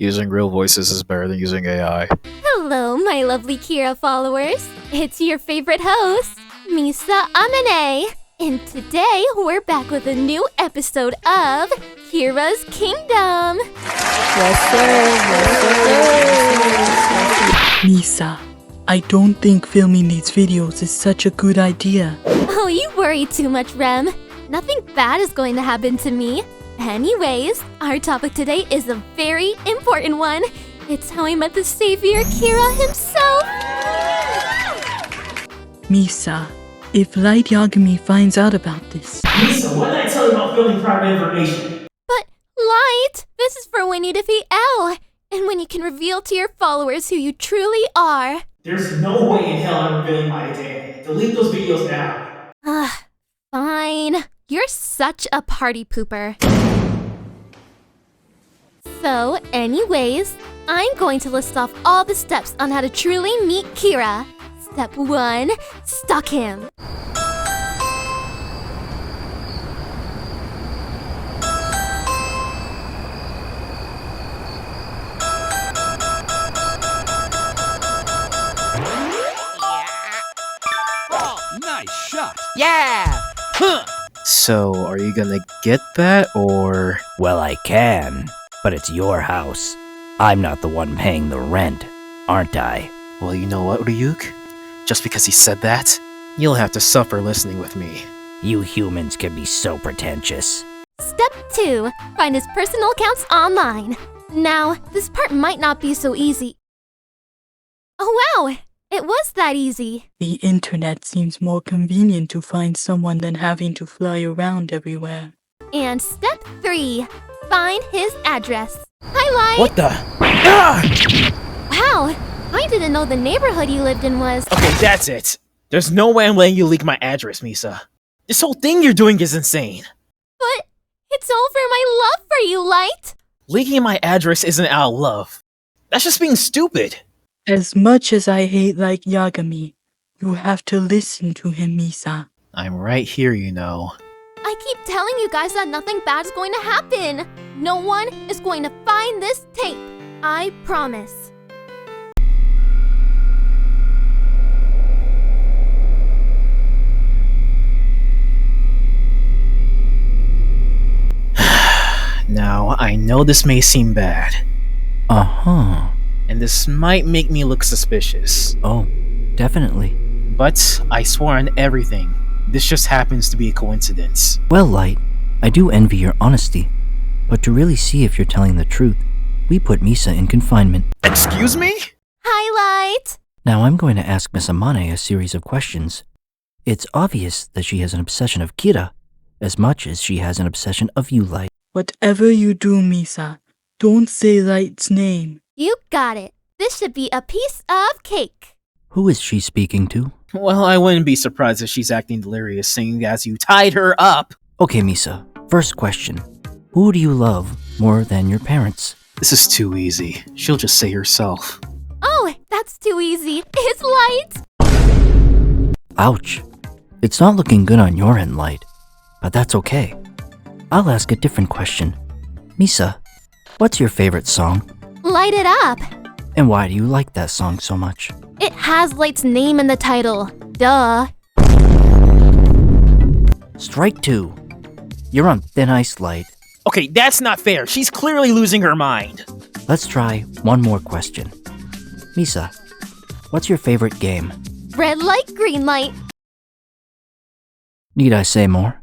Using real voices is better than using AI. Hello, my lovely Kira followers. It's your favorite host, Misa Amane. And today, we're back with a new episode of Kira's Kingdom. Misa, I don't think filming these videos is such a good idea. Oh, you worry too much, Rem. Nothing bad is going to happen to me. Anyways, our topic today is a very important one. It's how I met the savior, Kira himself. Misa, if Light Yagami finds out about this... Misa, what did I tell you about filming private information? But, Light, this is for when you defeat L, and when you can reveal to your followers who you truly are. There's no way in hell I'm revealing my identity. Delete those videos now. Fine. You're such a party pooper. So, anyways, I'm going to list off all the steps on how to truly meet Kira. Step 1, stalk him. Oh, nice shot. Yeah! Huh. So, are you gonna get that, or...? Well, I can, but it's your house. I'm not the one paying the rent, aren't I? Well, you know what, Ryuk? Just because he said that, you'll have to suffer listening with me. You humans can be so pretentious. Step 2, find his personal accounts online. Now, this part might not be so easy. Oh wow, it was that easy. The internet seems more convenient to find someone than having to fly around everywhere. And step 3, find his address. Highlight! What the? Wow, I didn't know the neighborhood you lived in was... Okay, that's it. There's no way I'm letting you leak my address, Misa. This whole thing you're doing is insane. But it's all for my love for you, Light. Leaking my address isn't out of love. That's just being stupid. As much as I hate Light Yagami, you have to listen to him, Misa. I'm right here, you know. I keep telling you guys that nothing bad is going to happen. No one is going to find this tape. I promise. Now, I know this may seem bad. Uh-huh. And this might make me look suspicious. Oh, definitely. But I swore on everything. This just happens to be a coincidence. Well, Light, I do envy your honesty. But to really see if you're telling the truth, we put Misa in confinement. Excuse me? Highlight! Now I'm going to ask Miss Amane a series of questions. It's obvious that she has an obsession of Kira, as much as she has an obsession of you, Light. Whatever you do, Misa, don't say Light's name. You got it. This should be a piece of cake. Who is she speaking to? Well, I wouldn't be surprised if she's acting delirious seeing as you tied her up. Okay, Misa, first question. Who do you love more than your parents? This is too easy. She'll just say herself. Oh, that's too easy. It's Light. Ouch. It's not looking good on your end, Light. But that's okay. I'll ask a different question. Misa, what's your favorite song? Light it up. And why do you like that song so much? It has Light's name in the title. Duh. Strike 2. You're on thin ice, Light. Okay, that's not fair. She's clearly losing her mind. Let's try one more question. Misa, what's your favorite game? Red light, green light. Need I say more?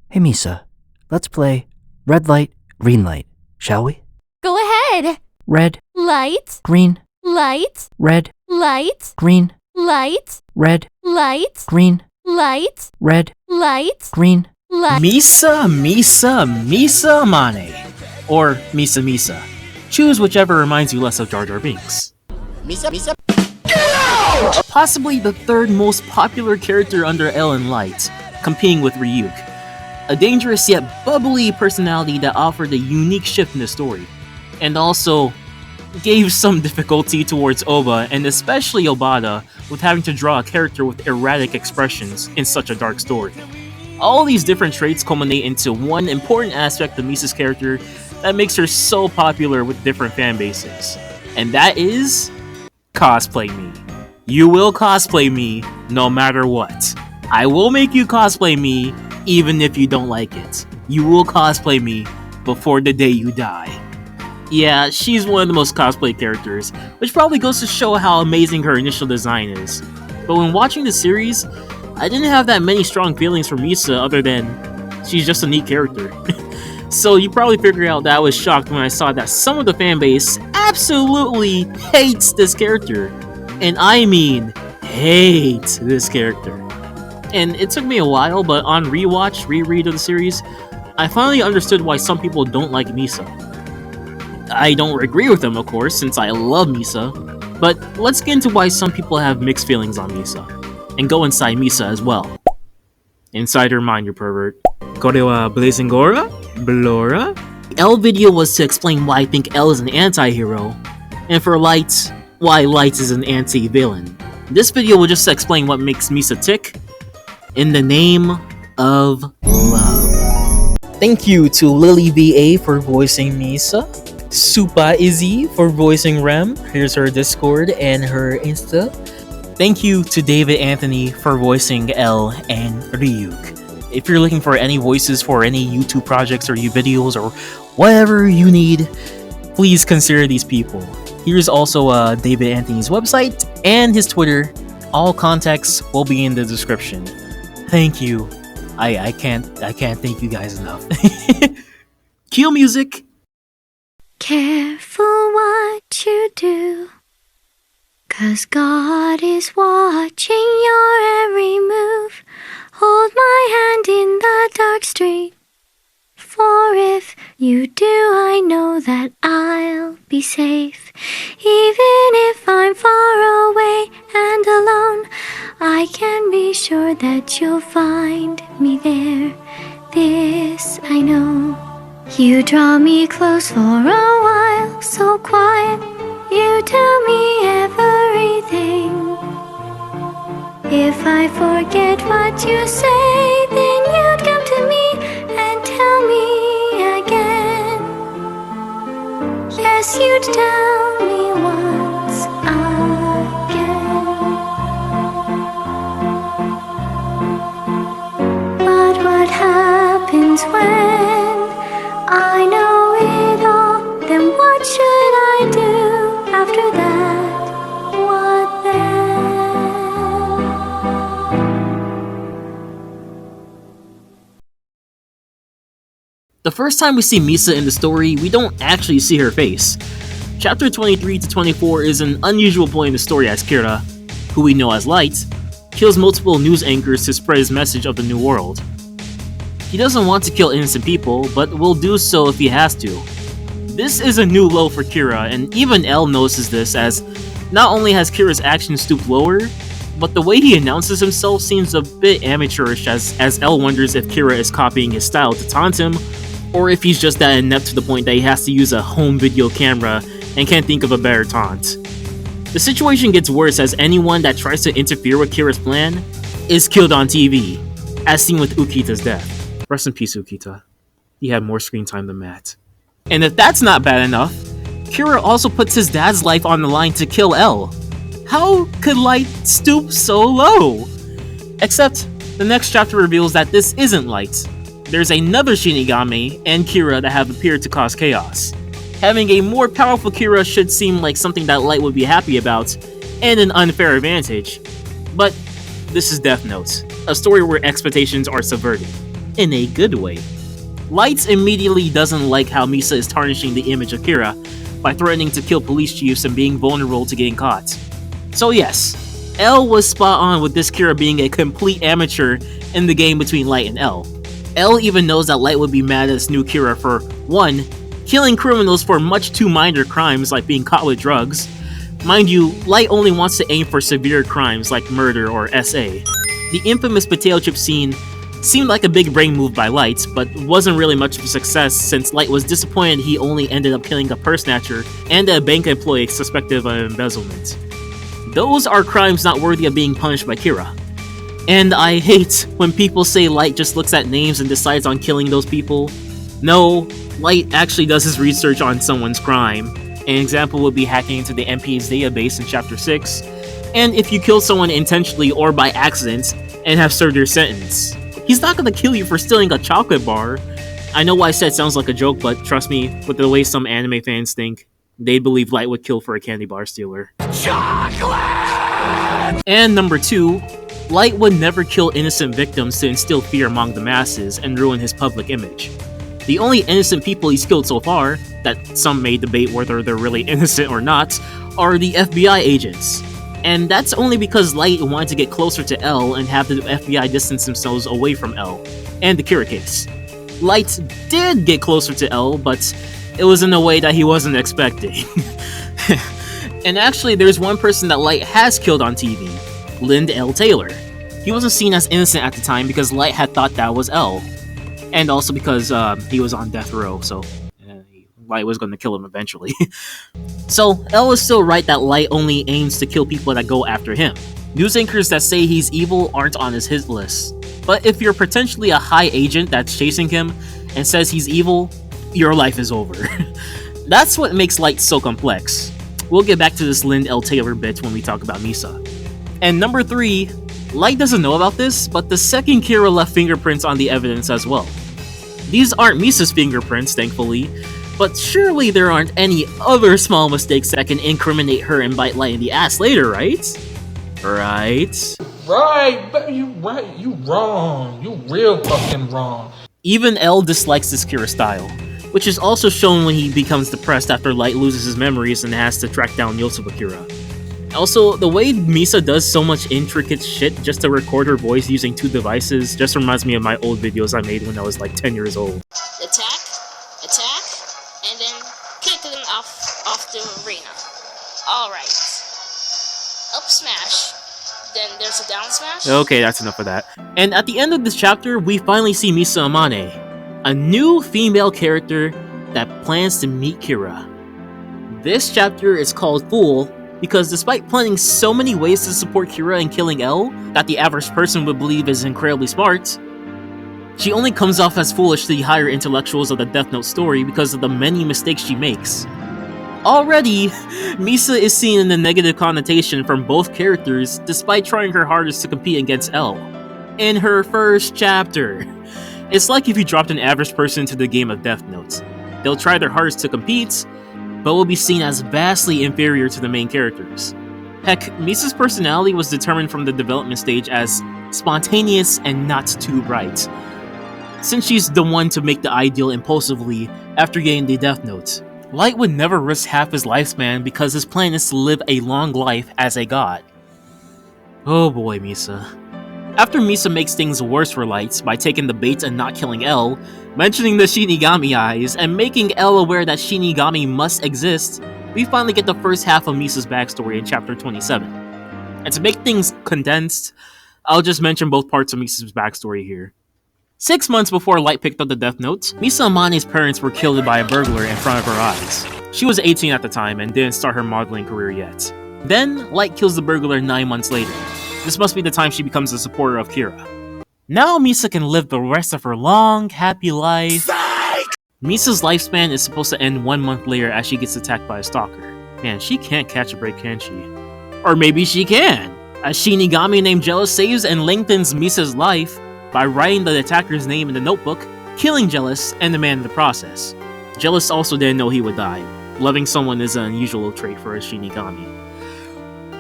Hey, Misa, let's play red light, green light, shall we? Go ahead. Red, Light, green, light, red, light, green, light, red, light, green, light, red, light, green. light. Misa Amane. Or Misa. Choose whichever reminds you less of Jar Jar Binks. Misa. Possibly the third most popular character under L and Light, competing with Ryuk. A dangerous yet bubbly personality that offered a unique shift in the story, and also gave some difficulty towards Oba and especially Obata with having to draw a character with erratic expressions in such a dark story. All these different traits culminate into one important aspect of Misa's character that makes her so popular with different fan bases. And that is cosplay me. You will cosplay me no matter what. I will make you cosplay me even if you don't like it. You will cosplay me before the day you die. Yeah, she's one of the most cosplay characters, which probably goes to show how amazing her initial design is. But when watching the series, I didn't have that many strong feelings for Misa other than she's just a neat character. So you probably figured out that I was shocked when I saw that some of the fanbase absolutely hates this character. And I mean hates this character. And it took me a while, but on reread of the series, I finally understood why some people don't like Misa. I don't agree with them, of course, since I love Misa, but let's get into why some people have mixed feelings on Misa, and go inside Misa as well. Inside her mind, you pervert. Kore wa Blazing Gora? Blora? L video was to explain why I think L is an anti-hero, and for Light, why Light is an anti-villain. This video will just explain what makes Misa tick, in the name of love. Thank you to Lily VA for voicing Misa, Supa Izzy for voicing Rem. Here's her Discord and her Insta. Thank you to David Anthony for voicing L and Ryuk. If you're looking for any voices for any YouTube projects or videos or whatever you need, please consider these people. Here's also David Anthony's website and his Twitter. All contacts will be in the description. Thank you. I can't thank you guys enough. Cue music. Careful what you do, 'cause God is watching your every move. Hold my hand in the dark street, for if you do, I know that I'll be safe. Even if I'm far away and alone, I can be sure that you'll find me there. This I know. You draw me close for a while, so quiet. You tell me everything. If I forget what you say, then you'd come to me and tell me again. Yes, you'd tell me once again. But what happens when I know it all? Then what should I do after that? What then? The first time we see Misa in the story, we don't actually see her face. Chapter 23 to 24 is an unusual point in the story as Kira, who we know as Light, kills multiple news anchors to spread his message of the new world. He doesn't want to kill innocent people, but will do so if he has to. This is a new low for Kira, and even L notices this, as not only has Kira's actions stooped lower, but the way he announces himself seems a bit amateurish, as L wonders if Kira is copying his style to taunt him, or if he's just that inept to the point that he has to use a home video camera and can't think of a better taunt. The situation gets worse as anyone that tries to interfere with Kira's plan is killed on TV, as seen with Ukita's death. Rest in peace, Ukita. He had more screen time than Matt. And if that's not bad enough, Kira also puts his dad's life on the line to kill L. How could Light stoop so low? Except, the next chapter reveals that this isn't Light. There's another Shinigami and Kira that have appeared to cause chaos. Having a more powerful Kira should seem like something that Light would be happy about, and an unfair advantage. But this is Death Note, a story where expectations are subverted. In a good way. Light immediately doesn't like how Misa is tarnishing the image of Kira by threatening to kill police chiefs and being vulnerable to getting caught. So yes, L was spot on with this Kira being a complete amateur in the game between Light and L. L even knows that Light would be mad at this new Kira for 1. Killing criminals for much too minor crimes like being caught with drugs. Mind you, Light only wants to aim for severe crimes like murder or SA. The infamous potato chip scene seemed like a big brain move by Light, but wasn't really much of a success since Light was disappointed he only ended up killing a purse snatcher and a bank employee suspected of embezzlement. Those are crimes not worthy of being punished by Kira. And I hate when people say Light just looks at names and decides on killing those people. No, Light actually does his research on someone's crime. An example would be hacking into the MP's database in Chapter 6, and if you kill someone intentionally or by accident and have served your sentence. He's not gonna kill you for stealing a chocolate bar. I know what I said sounds like a joke, but trust me, with the way some anime fans think, they believe Light would kill for a candy bar stealer. Chocolate! And number 2, Light would never kill innocent victims to instill fear among the masses and ruin his public image. The only innocent people he's killed so far, that some may debate whether they're really innocent or not, are the FBI agents. And that's only because Light wanted to get closer to L and have the FBI distance themselves away from L, and the Kira case. Light did get closer to L, but it was in a way that he wasn't expecting. And actually, there's one person that Light has killed on TV, Lind L. Taylor. He wasn't seen as innocent at the time because Light had thought that was L. And also because he was on death row, so Light was going to kill him eventually. So, L is still right that Light only aims to kill people that go after him. News anchors that say he's evil aren't on his hit list. But if you're potentially a high agent that's chasing him and says he's evil, your life is over. That's what makes Light so complex. We'll get back to this Lind L. Taylor bit when we talk about Misa. And number 3, Light doesn't know about this, but the second Kira left fingerprints on the evidence as well. These aren't Misa's fingerprints, thankfully, but surely there aren't any other small mistakes that can incriminate her and bite Light in the ass later, right? Right? Right, but you wrong. You real fucking wrong. Even L dislikes this Kira style, which is also shown when he becomes depressed after Light loses his memories and has to track down Yotsuba Kira. Also, the way Misa does so much intricate shit just to record her voice using 2 devices just reminds me of my old videos I made when I was like 10 years old. Attack, and then kick them off the arena. Alright. Up smash. Then there's a down smash. Okay, that's enough of that. And at the end of this chapter, we finally see Misa Amane, a new female character that plans to meet Kira. This chapter is called Fool because despite planning so many ways to support Kira in killing L that the average person would believe is incredibly smart, she only comes off as foolish to the higher intellectuals of the Death Note story because of the many mistakes she makes. Already, Misa is seen in the negative connotation from both characters despite trying her hardest to compete against L. In her first chapter. It's like if you dropped an average person into the game of Death Note. They'll try their hardest to compete, but will be seen as vastly inferior to the main characters. Heck, Misa's personality was determined from the development stage as spontaneous and not too bright, since she's the one to make the ideal impulsively after getting the Death Note. Light would never risk half his lifespan because his plan is to live a long life as a god. Oh boy, Misa. After Misa makes things worse for Light by taking the bait and not killing L, mentioning the Shinigami eyes, and making L aware that Shinigami must exist, we finally get the first half of Misa's backstory in chapter 27. And to make things condensed, I'll just mention both parts of Misa's backstory here. 6 months before Light picked up the Death Note, Misa Amane's parents were killed by a burglar in front of her eyes. She was 18 at the time and didn't start her modeling career yet. Then, Light kills the burglar 9 months later. This must be the time she becomes a supporter of Kira. Now Misa can live the rest of her long, happy life. Psych! Misa's lifespan is supposed to end 1 month later as she gets attacked by a stalker. Man, she can't catch a break, can she? Or maybe she can! A Shinigami named Jealous saves and lengthens Misa's life by writing the attacker's name in the notebook, killing Jealous, and the man in the process. Jealous also didn't know he would die. Loving someone is an unusual trait for a Shinigami.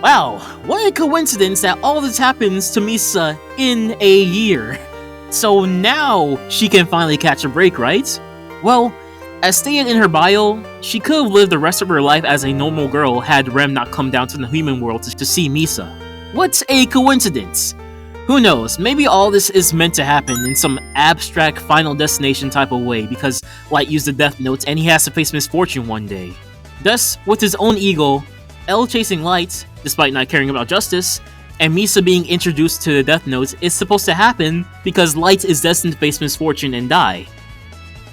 Wow, what a coincidence that all this happens to Misa in a year. So now she can finally catch a break, right? Well, as stated in her bio, she could have lived the rest of her life as a normal girl had Rem not come down to the human world to see Misa. What a coincidence! Who knows, maybe all this is meant to happen in some abstract Final Destination type of way because Light used the Death Note and he has to face misfortune one day. Thus, with his own ego, L chasing Light, despite not caring about justice, and Misa being introduced to the Death Note is supposed to happen because Light is destined to face misfortune and die.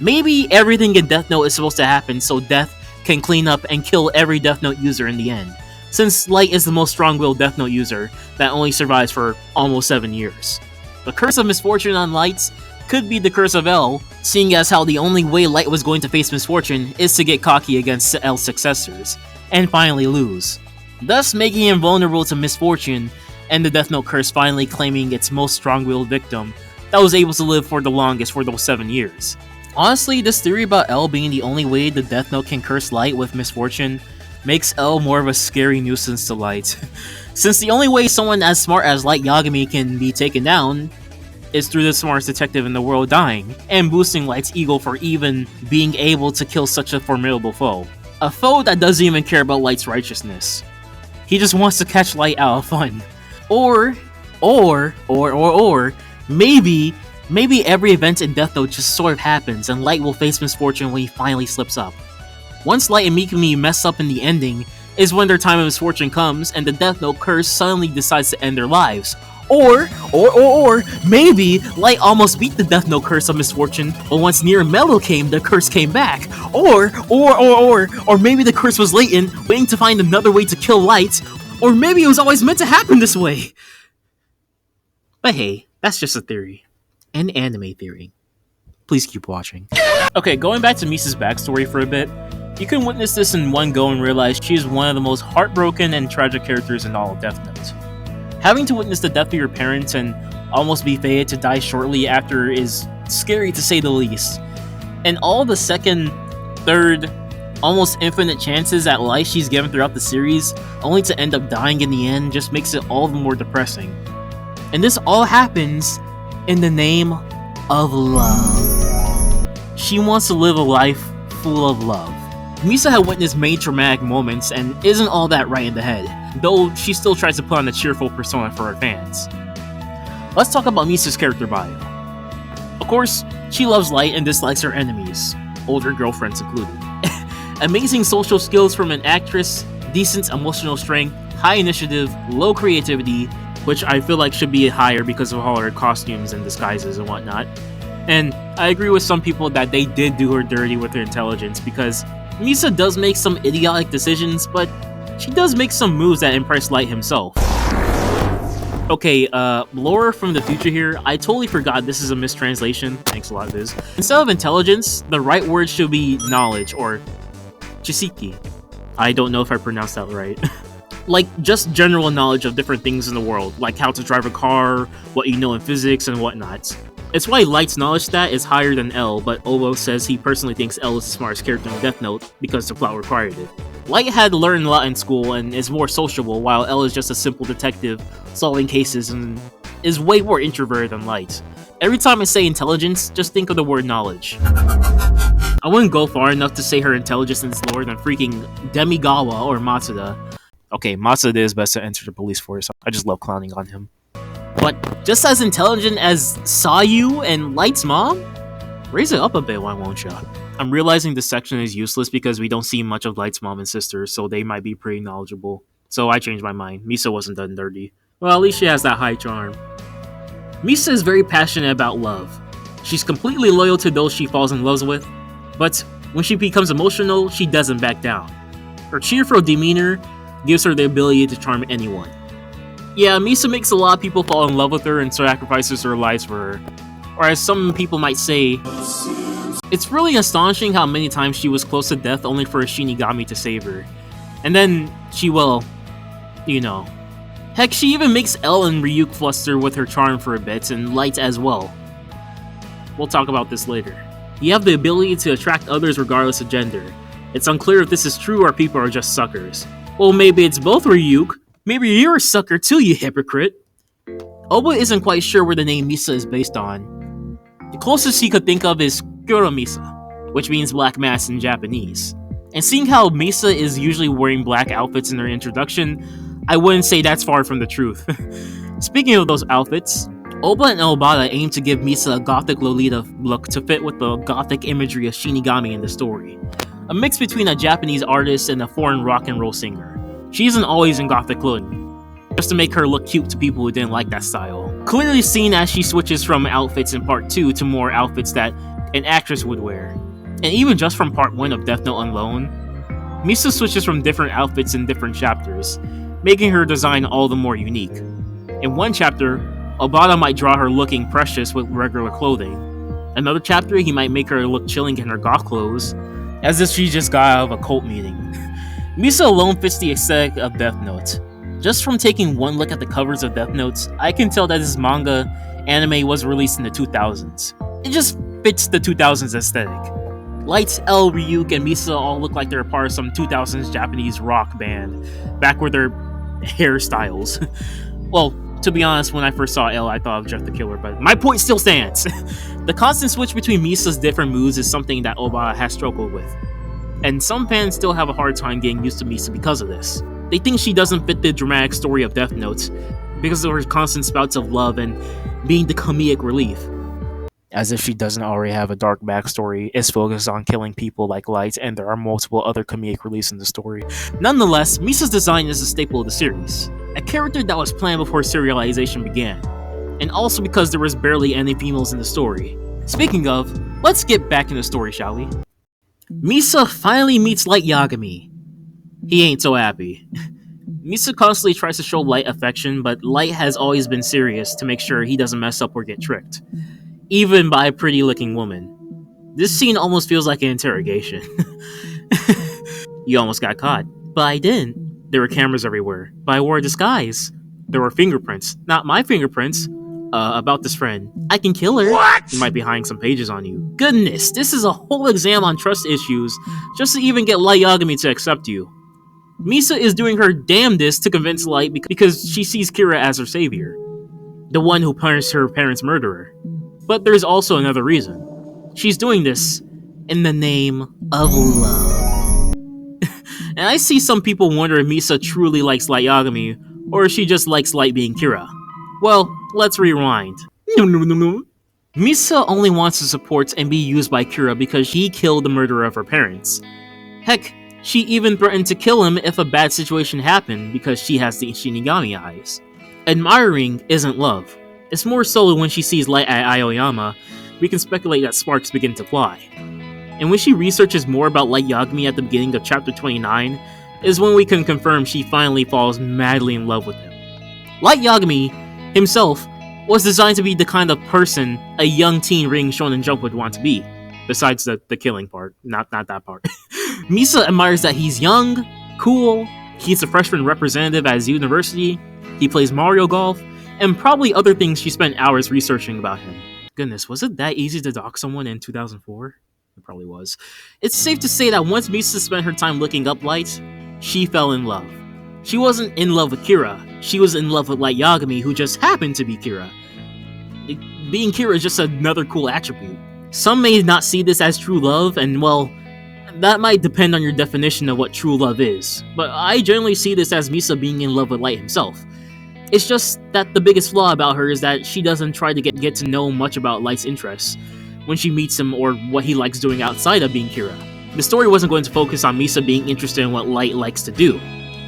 Maybe everything in Death Note is supposed to happen so Death can clean up and kill every Death Note user in the end, since Light is the most strong-willed Death Note user that only survives for almost 7 years. The curse of misfortune on Light could be the curse of L, seeing as how the only way Light was going to face misfortune is to get cocky against L's successors, and finally lose, thus making him vulnerable to misfortune, and the Death Note curse finally claiming its most strong-willed victim that was able to live for the longest for those 7 years. Honestly, this theory about L being the only way the Death Note can curse Light with misfortune makes L more of a scary nuisance to Light, since the only way someone as smart as Light Yagami can be taken down is through the smartest detective in the world dying, and boosting Light's ego for even being able to kill such a formidable foe. A foe that doesn't even care about Light's righteousness. He just wants to catch Light out of fun. Or maybe every event in Death Note just sort of happens and Light will face misfortune when he finally slips up. Once Light and Mikami mess up in the ending is when their time of misfortune comes and the Death Note curse suddenly decides to end their lives. Or maybe Light almost beat the Death Note curse of misfortune, but once Near Mellow came, the curse came back. Or maybe the curse was latent, waiting to find another way to kill Light. Or maybe it was always meant to happen this way. But hey, that's just a theory. An anime theory. Please keep watching. Okay, going back to Misa's backstory for a bit, you can witness this in one go and realize she is one of the most heartbroken and tragic characters in all of Death Note. Having to witness the death of your parents and almost be fated to die shortly after is scary to say the least. And all the second, third, almost infinite chances at life she's given throughout the series, only to end up dying in the end, just makes it all the more depressing. And this all happens in the name of love. She wants to live a life full of love. Misa had witnessed many traumatic moments and isn't all that right in the head, though she still tries to put on a cheerful persona for her fans. Let's talk about Misa's character bio. Of course, she loves Light and dislikes her enemies, older girlfriends included. Amazing social skills from an actress, decent emotional strength, high initiative, low creativity, which I feel like should be higher because of all her costumes and disguises and whatnot. And I agree with some people that they did do her dirty with her intelligence, because Misa does make some idiotic decisions, but she does make some moves that impress Light himself. Okay, Laura from the future here, I totally forgot this is a mistranslation. Thanks a lot, Viz. Instead of intelligence, the right word should be knowledge, or chisiki. I don't know if I pronounced that right. Like, just general knowledge of different things in the world, like how to drive a car, what you know in physics, and whatnot. It's why Light's knowledge stat is higher than L, but Obo says he personally thinks L is the smartest character in Death Note because the plot required it. Light had learned a lot in school and is more sociable, while L is just a simple detective solving cases and is way more introverted than Light. Every time I say intelligence, just think of the word knowledge. I wouldn't go far enough to say her intelligence is lower than freaking Demigawa or Matsuda. Okay, Matsuda is best to enter the police force. I just love clowning on him. But just as intelligent as Sayu and Light's mom? Raise it up a bit, why won't ya? I'm realizing this section is useless because we don't see much of Light's mom and sister, so they might be pretty knowledgeable. So I changed my mind. Misa wasn't done dirty. Well, at least she has that high charm. Misa is very passionate about love. She's completely loyal to those she falls in love with, but when she becomes emotional, she doesn't back down. Her cheerful demeanor gives her the ability to charm anyone. Yeah, Misa makes a lot of people fall in love with her and sacrifices her lives for her. Or as some people might say, it's really astonishing how many times she was close to death only for a Shinigami to save her. And then she, well, you know. Heck, she even makes L and Ryuk fluster with her charm for a bit, and Light as well. We'll talk about this later. You have the ability to attract others regardless of gender. It's unclear if this is true or people are just suckers. Well, maybe it's both, Ryuk. Maybe you're a sucker too, you hypocrite. Oba isn't quite sure where the name Misa is based on. The closest he could think of is Kuro Misa, which means black mask in Japanese. And seeing how Misa is usually wearing black outfits in her introduction, I wouldn't say that's far from the truth. Speaking of those outfits, Oba and Obata aim to give Misa a gothic Lolita look to fit with the gothic imagery of Shinigami in the story. A mix between a Japanese artist and a foreign rock and roll singer. She isn't always in gothic clothing, just to make her look cute to people who didn't like that style. Clearly seen as she switches from outfits in part 2 to more outfits that an actress would wear. And even just from part 1 of Death Note alone, Misa switches from different outfits in different chapters, making her design all the more unique. In one chapter, Obata might draw her looking precious with regular clothing. Another chapter, he might make her look chilling in her goth clothes, as if she just got out of a cult meeting. Misa alone fits the aesthetic of Death Note. Just from taking one look at the covers of Death Note, I can tell that this manga anime was released in the 2000s. It just fits the 2000s aesthetic. Light, L, Ryuk, and Misa all look like they're part of some 2000s Japanese rock band, back with their hairstyles. Well, to be honest, when I first saw L, I thought of Jeff the Killer, but my point still stands. The constant switch between Misa's different moods is something that Oba has struggled with. And some fans still have a hard time getting used to Misa because of this. They think she doesn't fit the dramatic story of Death Note because of her constant spouts of love and being the comedic relief. As if she doesn't already have a dark backstory, is focused on killing people like Light, and there are multiple other comedic reliefs in the story. Nonetheless, Misa's design is a staple of the series, a character that was planned before serialization began, and also because there was barely any females in the story. Speaking of, let's get back in the story, shall we? Misa finally meets Light Yagami. He ain't so happy. Misa constantly tries to show Light affection, but Light has always been serious to make sure he doesn't mess up or get tricked. Even by a pretty looking woman. This scene almost feels like an interrogation. You almost got caught. But I didn't. There were cameras everywhere. But I wore a disguise. There were fingerprints. Not my fingerprints. About this friend. I can kill her. What? She might be hiding some pages on you. Goodness, this is a whole exam on trust issues just to even get Light Yagami to accept you. Misa is doing her damnedest to convince Light because she sees Kira as her savior. The one who punished her parents' murderer. But there's also another reason. She's doing this in the name of love. And I see some people wonder if Misa truly likes Light Yagami, or if she just likes Light being Kira. Well, let's rewind. Misa only wants to support and be used by Kira because he killed the murderer of her parents. Heck, she even threatened to kill him if a bad situation happened because she has the Shinigami eyes. Admiring isn't love. It's more so when she sees Light at Aoyama, we can speculate that sparks begin to fly. And when she researches more about Light Yagami at the beginning of chapter 29, is when we can confirm she finally falls madly in love with him. Light Yagami himself was designed to be the kind of person a young teen reading Shonen Jump would want to be, besides the killing part, not that part. Misa admires that he's young, cool, he's a freshman representative at his university, he plays Mario Golf, and probably other things she spent hours researching about him. Goodness, was it that easy to dox someone in 2004? It probably was. It's safe to say that once Misa spent her time looking up Light, she fell in love. She wasn't in love with Kira, she was in love with Light Yagami, who just happened to be Kira. Being Kira is just another cool attribute. Some may not see this as true love, and well, that might depend on your definition of what true love is, but I generally see this as Misa being in love with Light himself. It's just that the biggest flaw about her is that she doesn't try to get to know much about Light's interests when she meets him or what he likes doing outside of being Kira. The story wasn't going to focus on Misa being interested in what Light likes to do,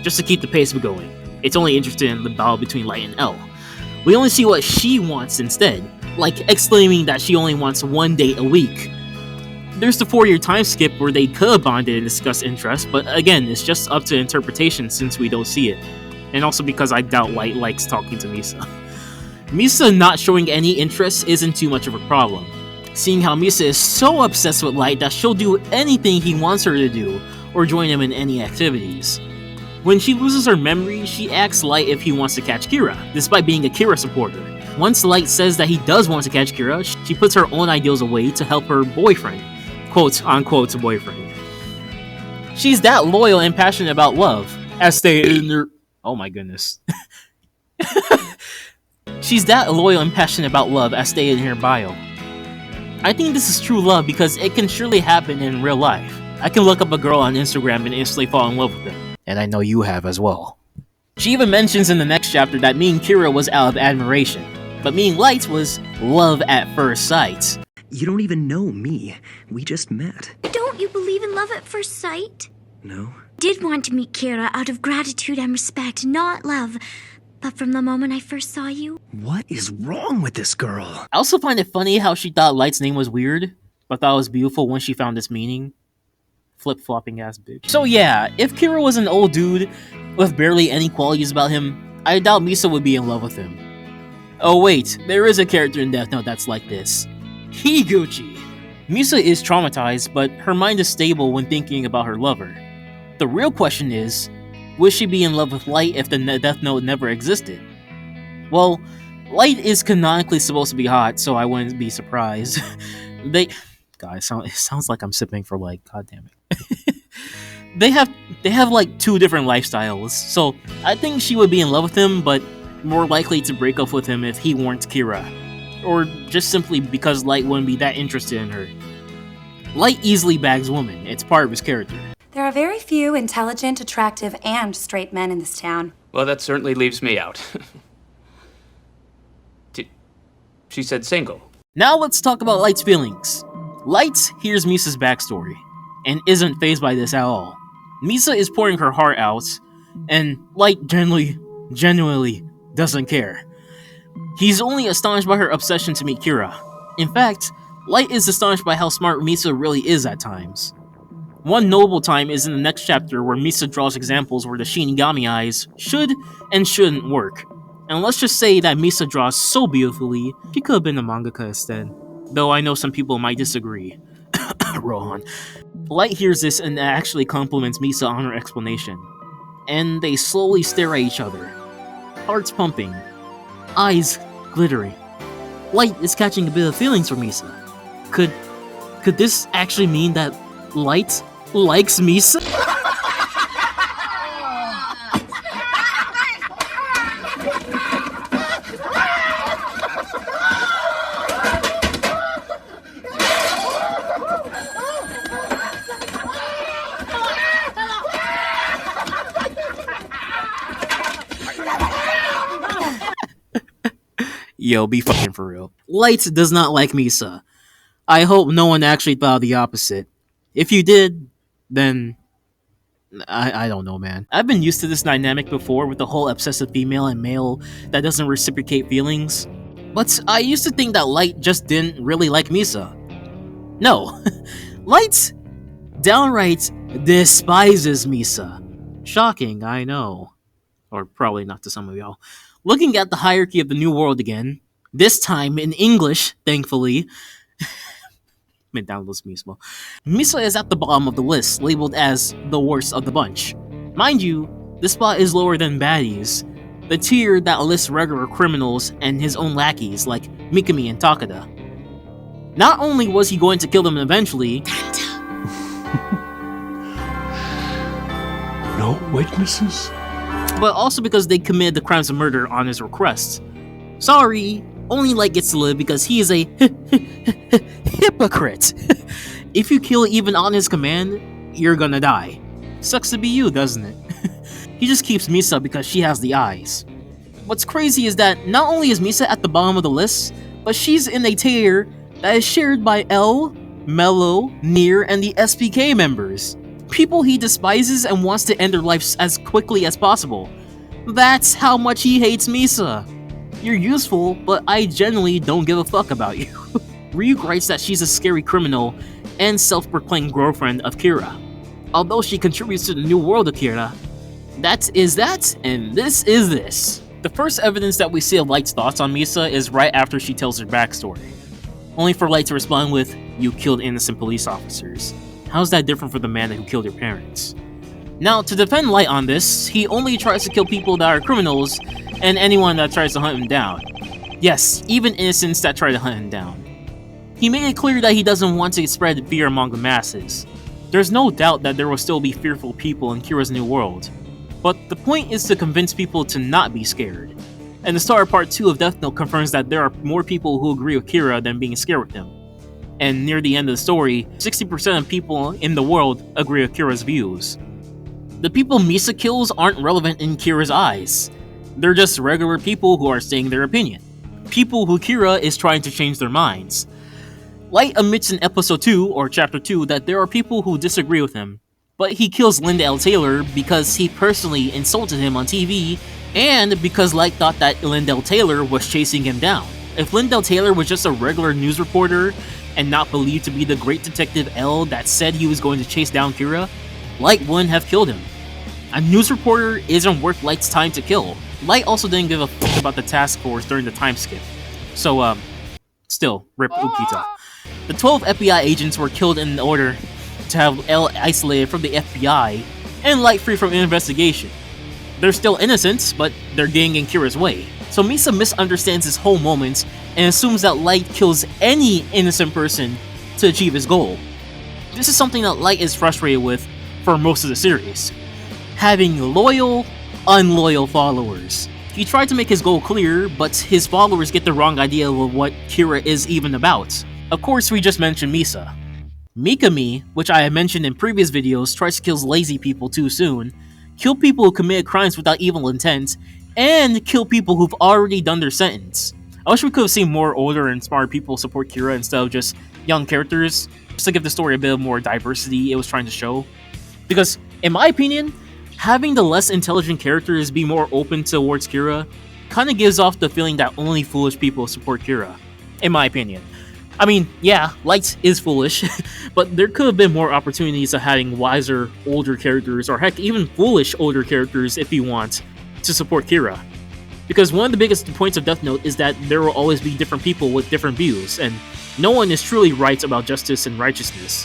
just to keep the pace going. It's only interested in the battle between Light and L. We only see what she wants instead, like exclaiming that she only wants one date a week. There's the 4-year time skip where they could have bonded and discussed interests, but again, it's just up to interpretation since we don't see it. And also because I doubt Light likes talking to Misa. Misa not showing any interest isn't too much of a problem, seeing how Misa is so obsessed with Light that she'll do anything he wants her to do, or join him in any activities. When she loses her memory, she asks Light if he wants to catch Kira, despite being a Kira supporter. Once Light says that he does want to catch Kira, she puts her own ideals away to help her boyfriend, quote-unquote boyfriend. She's that loyal and passionate about love, as stated in her... Oh my goodness. She's that loyal and passionate about love as stated in her bio. I think this is true love because it can surely happen in real life. I can look up a girl on Instagram and instantly fall in love with them. And I know you have as well. She even mentions in the next chapter that meeting Kira was out of admiration, but meeting Light was love at first sight. You don't even know me. We just met. Don't you believe in love at first sight? No. Did want to meet Kira out of gratitude and respect, not love. But from the moment I first saw you... What is wrong with this girl? I also find it funny how she thought Light's name was weird, but thought it was beautiful when she found its meaning. Flip-flopping ass bitch. So yeah, if Kira was an old dude with barely any qualities about him, I doubt Misa would be in love with him. Oh wait, there is a character in Death Note that's like this. Higuchi. Misa is traumatized, but her mind is stable when thinking about her lover. The real question is, would she be in love with Light if the Death Note never existed? Well, Light is canonically supposed to be hot, so I wouldn't be surprised. God, it sounds like I'm sipping for Light. God damn it. they have like two different lifestyles, so I think she would be in love with him, but more likely to break up with him if he weren't Kira, or just simply because Light wouldn't be that interested in her. Light easily bags women; it's part of his character. There are very few intelligent, attractive, and straight men in this town. Well, that certainly leaves me out. She said single. Now let's talk about Light's feelings. Light hears Misa's backstory, and isn't fazed by this at all. Misa is pouring her heart out, and Light genuinely doesn't care. He's only astonished by her obsession to meet Kira. In fact, Light is astonished by how smart Misa really is at times. One notable time is in the next chapter where Misa draws examples where the Shinigami eyes should and shouldn't work. And let's just say that Misa draws so beautifully, she could have been a mangaka instead. Though I know some people might disagree. Rohan. Light hears this and actually compliments Misa on her explanation. And they slowly stare at each other. Hearts pumping. Eyes glittering. Light is catching a bit of feelings for Misa. Could this actually mean that Light likes Misa? Yo, be fucking for real. Light does not like Misa. I hope no one actually thought the opposite. If you did, then I don't know, man. I've been used to this dynamic before with the whole obsessive female and male that doesn't reciprocate feelings. But I used to think that Light just didn't really like Misa. No. Light downright despises Misa. Shocking, I know. Or probably not to some of y'all. Looking at the hierarchy of the New World again, this time in English, thankfully. Misa is at the bottom of the list, labeled as the worst of the bunch. Mind you, this spot is lower than baddies, the tier that lists regular criminals and his own lackeys like Mikami and Takada. Not only was he going to kill them eventually, no witnesses? But also because they committed the crimes of murder on his request. Sorry, only Light gets to live because he is a hypocrite. If you kill even on his command, you're gonna die. Sucks to be you, doesn't it? He just keeps Misa because she has the eyes. What's crazy is that not only is Misa at the bottom of the list, but she's in a tier that is shared by L, Mello, Nier, and the SPK members. People he despises and wants to end their lives as quickly as possible. That's how much he hates Misa. You're useful, but I genuinely don't give a fuck about you. Ryuk writes that she's a scary criminal and self-proclaimed girlfriend of Kira. Although she contributes to the new world of Kira, that is that, and this is this. The first evidence that we see of Light's thoughts on Misa is right after she tells her backstory. Only for Light to respond with, "You killed innocent police officers. How's that different from the man who killed your parents?" Now, to defend Light on this, he only tries to kill people that are criminals and anyone that tries to hunt him down. Yes, even innocents that try to hunt him down. He made it clear that he doesn't want to spread fear among the masses. There's no doubt that there will still be fearful people in Kira's new world. But the point is to convince people to not be scared. And the start of part 2 of Death Note confirms that there are more people who agree with Kira than being scared with him. And near the end of the story, 60% of people in the world agree with Kira's views. The people Misa kills aren't relevant in Kira's eyes. They're just regular people who are saying their opinion. People who Kira is trying to change their minds. Light admits in episode 2, or chapter 2, that there are people who disagree with him. But he kills Linda L. Taylor because he personally insulted him on TV, and because Light thought that Linda L. Taylor was chasing him down. If Linda L. Taylor was just a regular news reporter, and not believed to be the great detective L that said he was going to chase down Kira, Light wouldn't have killed him. A news reporter isn't worth Light's time to kill. Light also didn't give a fuck about the task force during the time skip. So, still, rip Ukita. The 12 FBI agents were killed in order to have L isolated from the FBI and Light free from investigation. They're still innocent, but they're getting in Kira's way. So Misa misunderstands this whole moment and assumes that Light kills any innocent person to achieve his goal. This is something that Light is frustrated with for most of the series. Having loyal, unloyal followers. He tried to make his goal clear, but his followers get the wrong idea of what Kira is even about. Of course, we just mentioned Misa. Mikami, which I have mentioned in previous videos, tries to kill lazy people too soon, kill people who commit crimes without evil intent, and kill people who've already done their sentence. I wish we could have seen more older and smarter people support Kira instead of just young characters, just to give the story a bit more diversity it was trying to show. Because, in my opinion, having the less intelligent characters be more open towards Kira kinda gives off the feeling that only foolish people support Kira, in my opinion. I mean, yeah, Light is foolish, but there could have been more opportunities of having wiser, older characters, or heck, even foolish older characters if you want, to support Kira. Because one of the biggest points of Death Note is that there will always be different people with different views, and no one is truly right about justice and righteousness.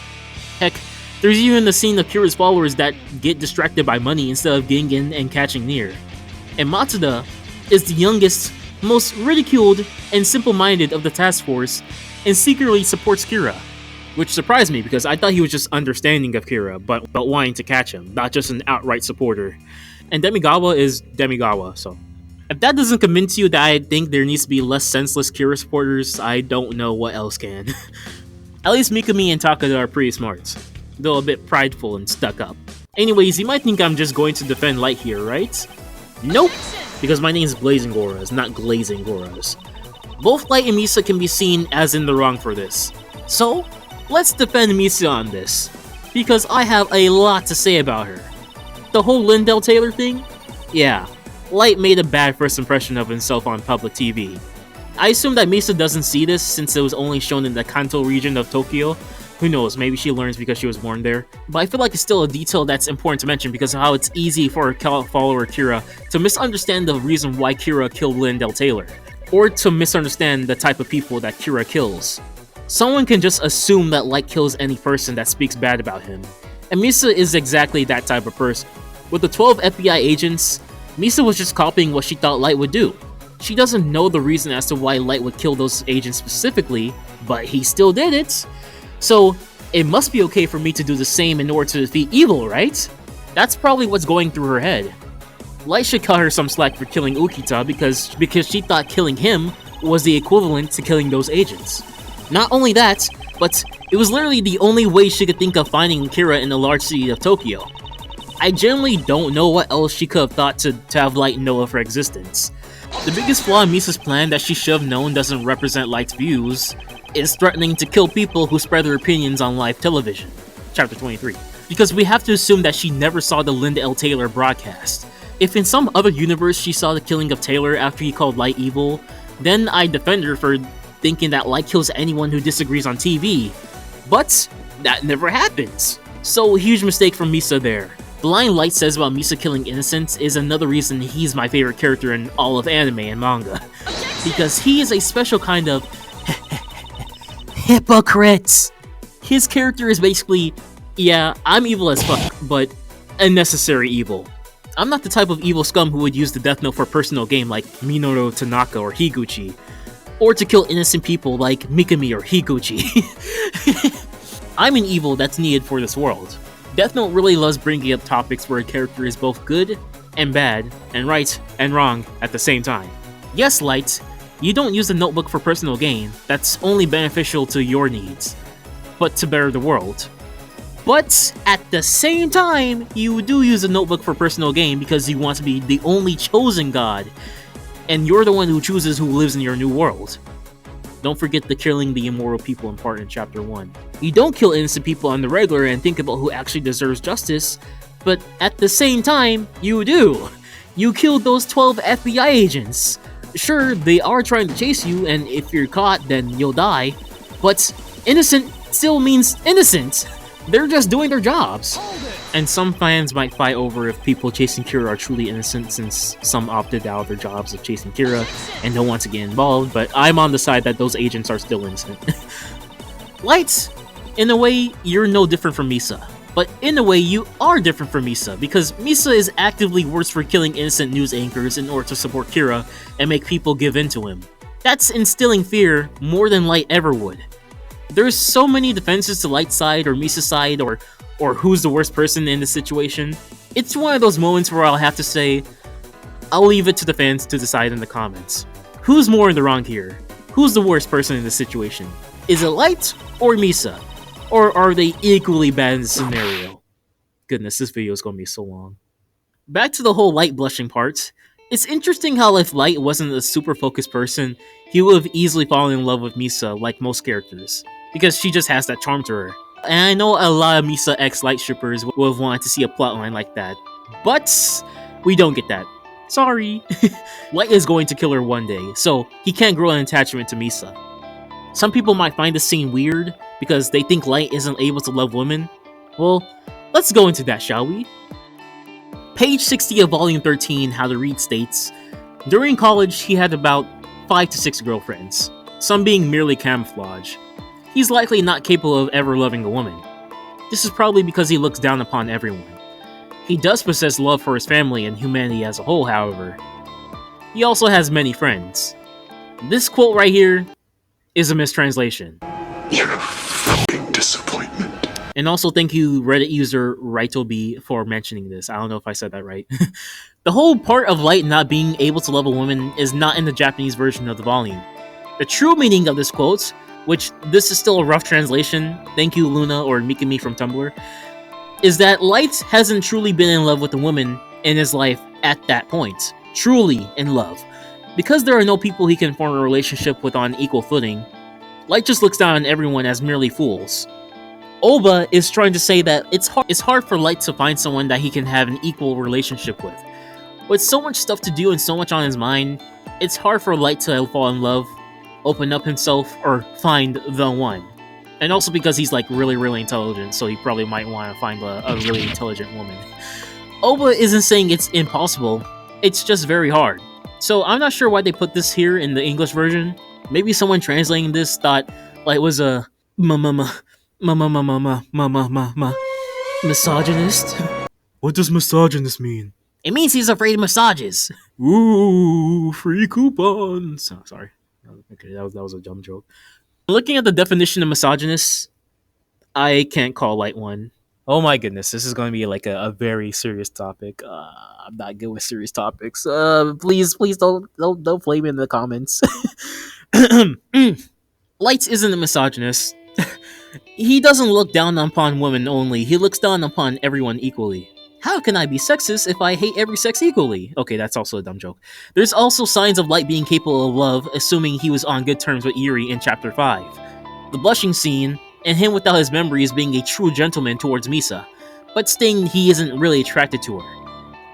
Heck, there's even the scene of Kira's followers that get distracted by money instead of getting in and catching near. And Matsuda is the youngest, most ridiculed, and simple-minded of the task force, and secretly supports Kira, which surprised me because I thought he was just understanding of Kira, but wanting to catch him, not just an outright supporter. And Demigawa is Demigawa, so. If that doesn't convince you that I think there needs to be less senseless Kira supporters, I don't know what else can. At least Mikami and Takada are pretty smart, though a bit prideful and stuck up. Anyways, you might think I'm just going to defend Light here, right? Nope, because my name is Blazing Goras, not Glazing Goras. Both Light and Misa can be seen as in the wrong for this. So, let's defend Misa on this, because I have a lot to say about her. The whole Lindell Taylor thing? Yeah, Light made a bad first impression of himself on public TV. I assume that Misa doesn't see this since it was only shown in the Kanto region of Tokyo. Who knows, maybe she learns because she was born there. But I feel like it's still a detail that's important to mention because of how it's easy for a follower Kira to misunderstand the reason why Kira killed Lindell Taylor, or to misunderstand the type of people that Kira kills. Someone can just assume that Light kills any person that speaks bad about him, and Misa is exactly that type of person. With the 12 FBI agents, Misa was just copying what she thought Light would do. She doesn't know the reason as to why Light would kill those agents specifically, but he still did it. So, it must be okay for me to do the same in order to defeat evil, right? That's probably what's going through her head. Light should cut her some slack for killing Ukita because she thought killing him was the equivalent to killing those agents. Not only that, but it was literally the only way she could think of finding Kira in the large city of Tokyo. I generally don't know what else she could have thought to have Light know of her existence. The biggest flaw in Misa's plan that she should have known doesn't represent Light's views is threatening to kill people who spread their opinions on live television. Chapter 23. Because we have to assume that she never saw the Linda L. Taylor broadcast. If in some other universe she saw the killing of Taylor after he called Light evil, then I defend her for thinking that Light kills anyone who disagrees on TV. But that never happens. So huge mistake from Misa there. The line Light says about Misa killing innocents is another reason he's my favorite character in all of anime and manga. Because he is a special kind of hypocrite. His character is basically, yeah, I'm evil as fuck, but a necessary evil. I'm not the type of evil scum who would use the Death Note for personal gain like Minoru Tanaka or Higuchi, or to kill innocent people like Mikami or Higuchi. I'm an evil that's needed for this world. Death Note really loves bringing up topics where a character is both good and bad, and right and wrong at the same time. Yes, Light, you don't use the notebook for personal gain, that's only beneficial to your needs, but to better the world. But at the same time, you do use the notebook for personal gain because you want to be the only chosen god, and you're the one who chooses who lives in your new world. Don't forget the killing the immoral people in part in Chapter 1. You don't kill innocent people on the regular and think about who actually deserves justice, but at the same time, you do. You killed those 12 FBI agents. Sure, they are trying to chase you, and if you're caught, then you'll die, but innocent still means innocent. They're just doing their jobs. And some fans might fight over if people chasing Kira are truly innocent since some opted out of their jobs of chasing Kira and don't want to get involved, but I'm on the side that those agents are still innocent. Light, in a way, you're no different from Misa. But in a way, you are different from Misa, because Misa is actively worse for killing innocent news anchors in order to support Kira and make people give in to him. That's instilling fear more than Light ever would. There's so many defenses to Light's side or Misa's side or who's the worst person in this situation. It's one of those moments where I'll have to say, I'll leave it to the fans to decide in the comments. Who's more in the wrong here? Who's the worst person in this situation? Is it Light or Misa? Or are they equally bad in this scenario? Goodness, this video is going to be so long. Back to the whole Light blushing part. It's interesting how if Light wasn't a super focused person, he would have easily fallen in love with Misa like most characters, because she just has that charm to her. And I know a lot of Misa X Light shippers would have wanted to see a plotline like that, but we don't get that. Sorry. Light is going to kill her one day, so he can't grow an attachment to Misa. Some people might find this scene weird because they think Light isn't able to love women. Well, let's go into that, shall we? Page 60 of volume 13, How to Read states, during college he had about 5 to 6 girlfriends, some being merely camouflage. He's likely not capable of ever loving a woman. This is probably because he looks down upon everyone. He does possess love for his family and humanity as a whole, however. He also has many friends. This quote right here is a mistranslation. You're a fucking disappointment. And also thank you Reddit user RightOB for mentioning this. I don't know if I said that right. The whole part of Light not being able to love a woman is not in the Japanese version of the volume. The true meaning of this quote, which this is still a rough translation, thank you Luna or Mikami from Tumblr, is that Light hasn't truly been in love with a woman in his life at that point. Truly in love. Because there are no people he can form a relationship with on equal footing, Light just looks down on everyone as merely fools. Oba is trying to say that it's hard for Light to find someone that he can have an equal relationship with. With so much stuff to do and so much on his mind, it's hard for Light to fall in love, open up himself, or find the one. And also because he's like really intelligent, so he probably might want to find a really intelligent woman. Oba isn't saying it's impossible, it's just very hard. So I'm not sure why they put this here in the English version. Maybe someone translating this thought Light was a misogynist? What does misogynist mean? It means he's afraid of massages. Ooh, free coupons. Oh, sorry. Okay, that was a dumb joke. Looking at the definition of misogynist, I can't call Light one. Oh my goodness, this is going to be like a very serious topic. I'm not good with serious topics. Please don't flame me in the comments. Light isn't a misogynist. He doesn't look down upon women only, he looks down upon everyone equally. How can I be sexist if I hate every sex equally? Okay, that's also a dumb joke. There's also signs of Light being capable of love, assuming he was on good terms with Yuri in Chapter 5. The blushing scene, and him without his memories being a true gentleman towards Misa, but stating he isn't really attracted to her.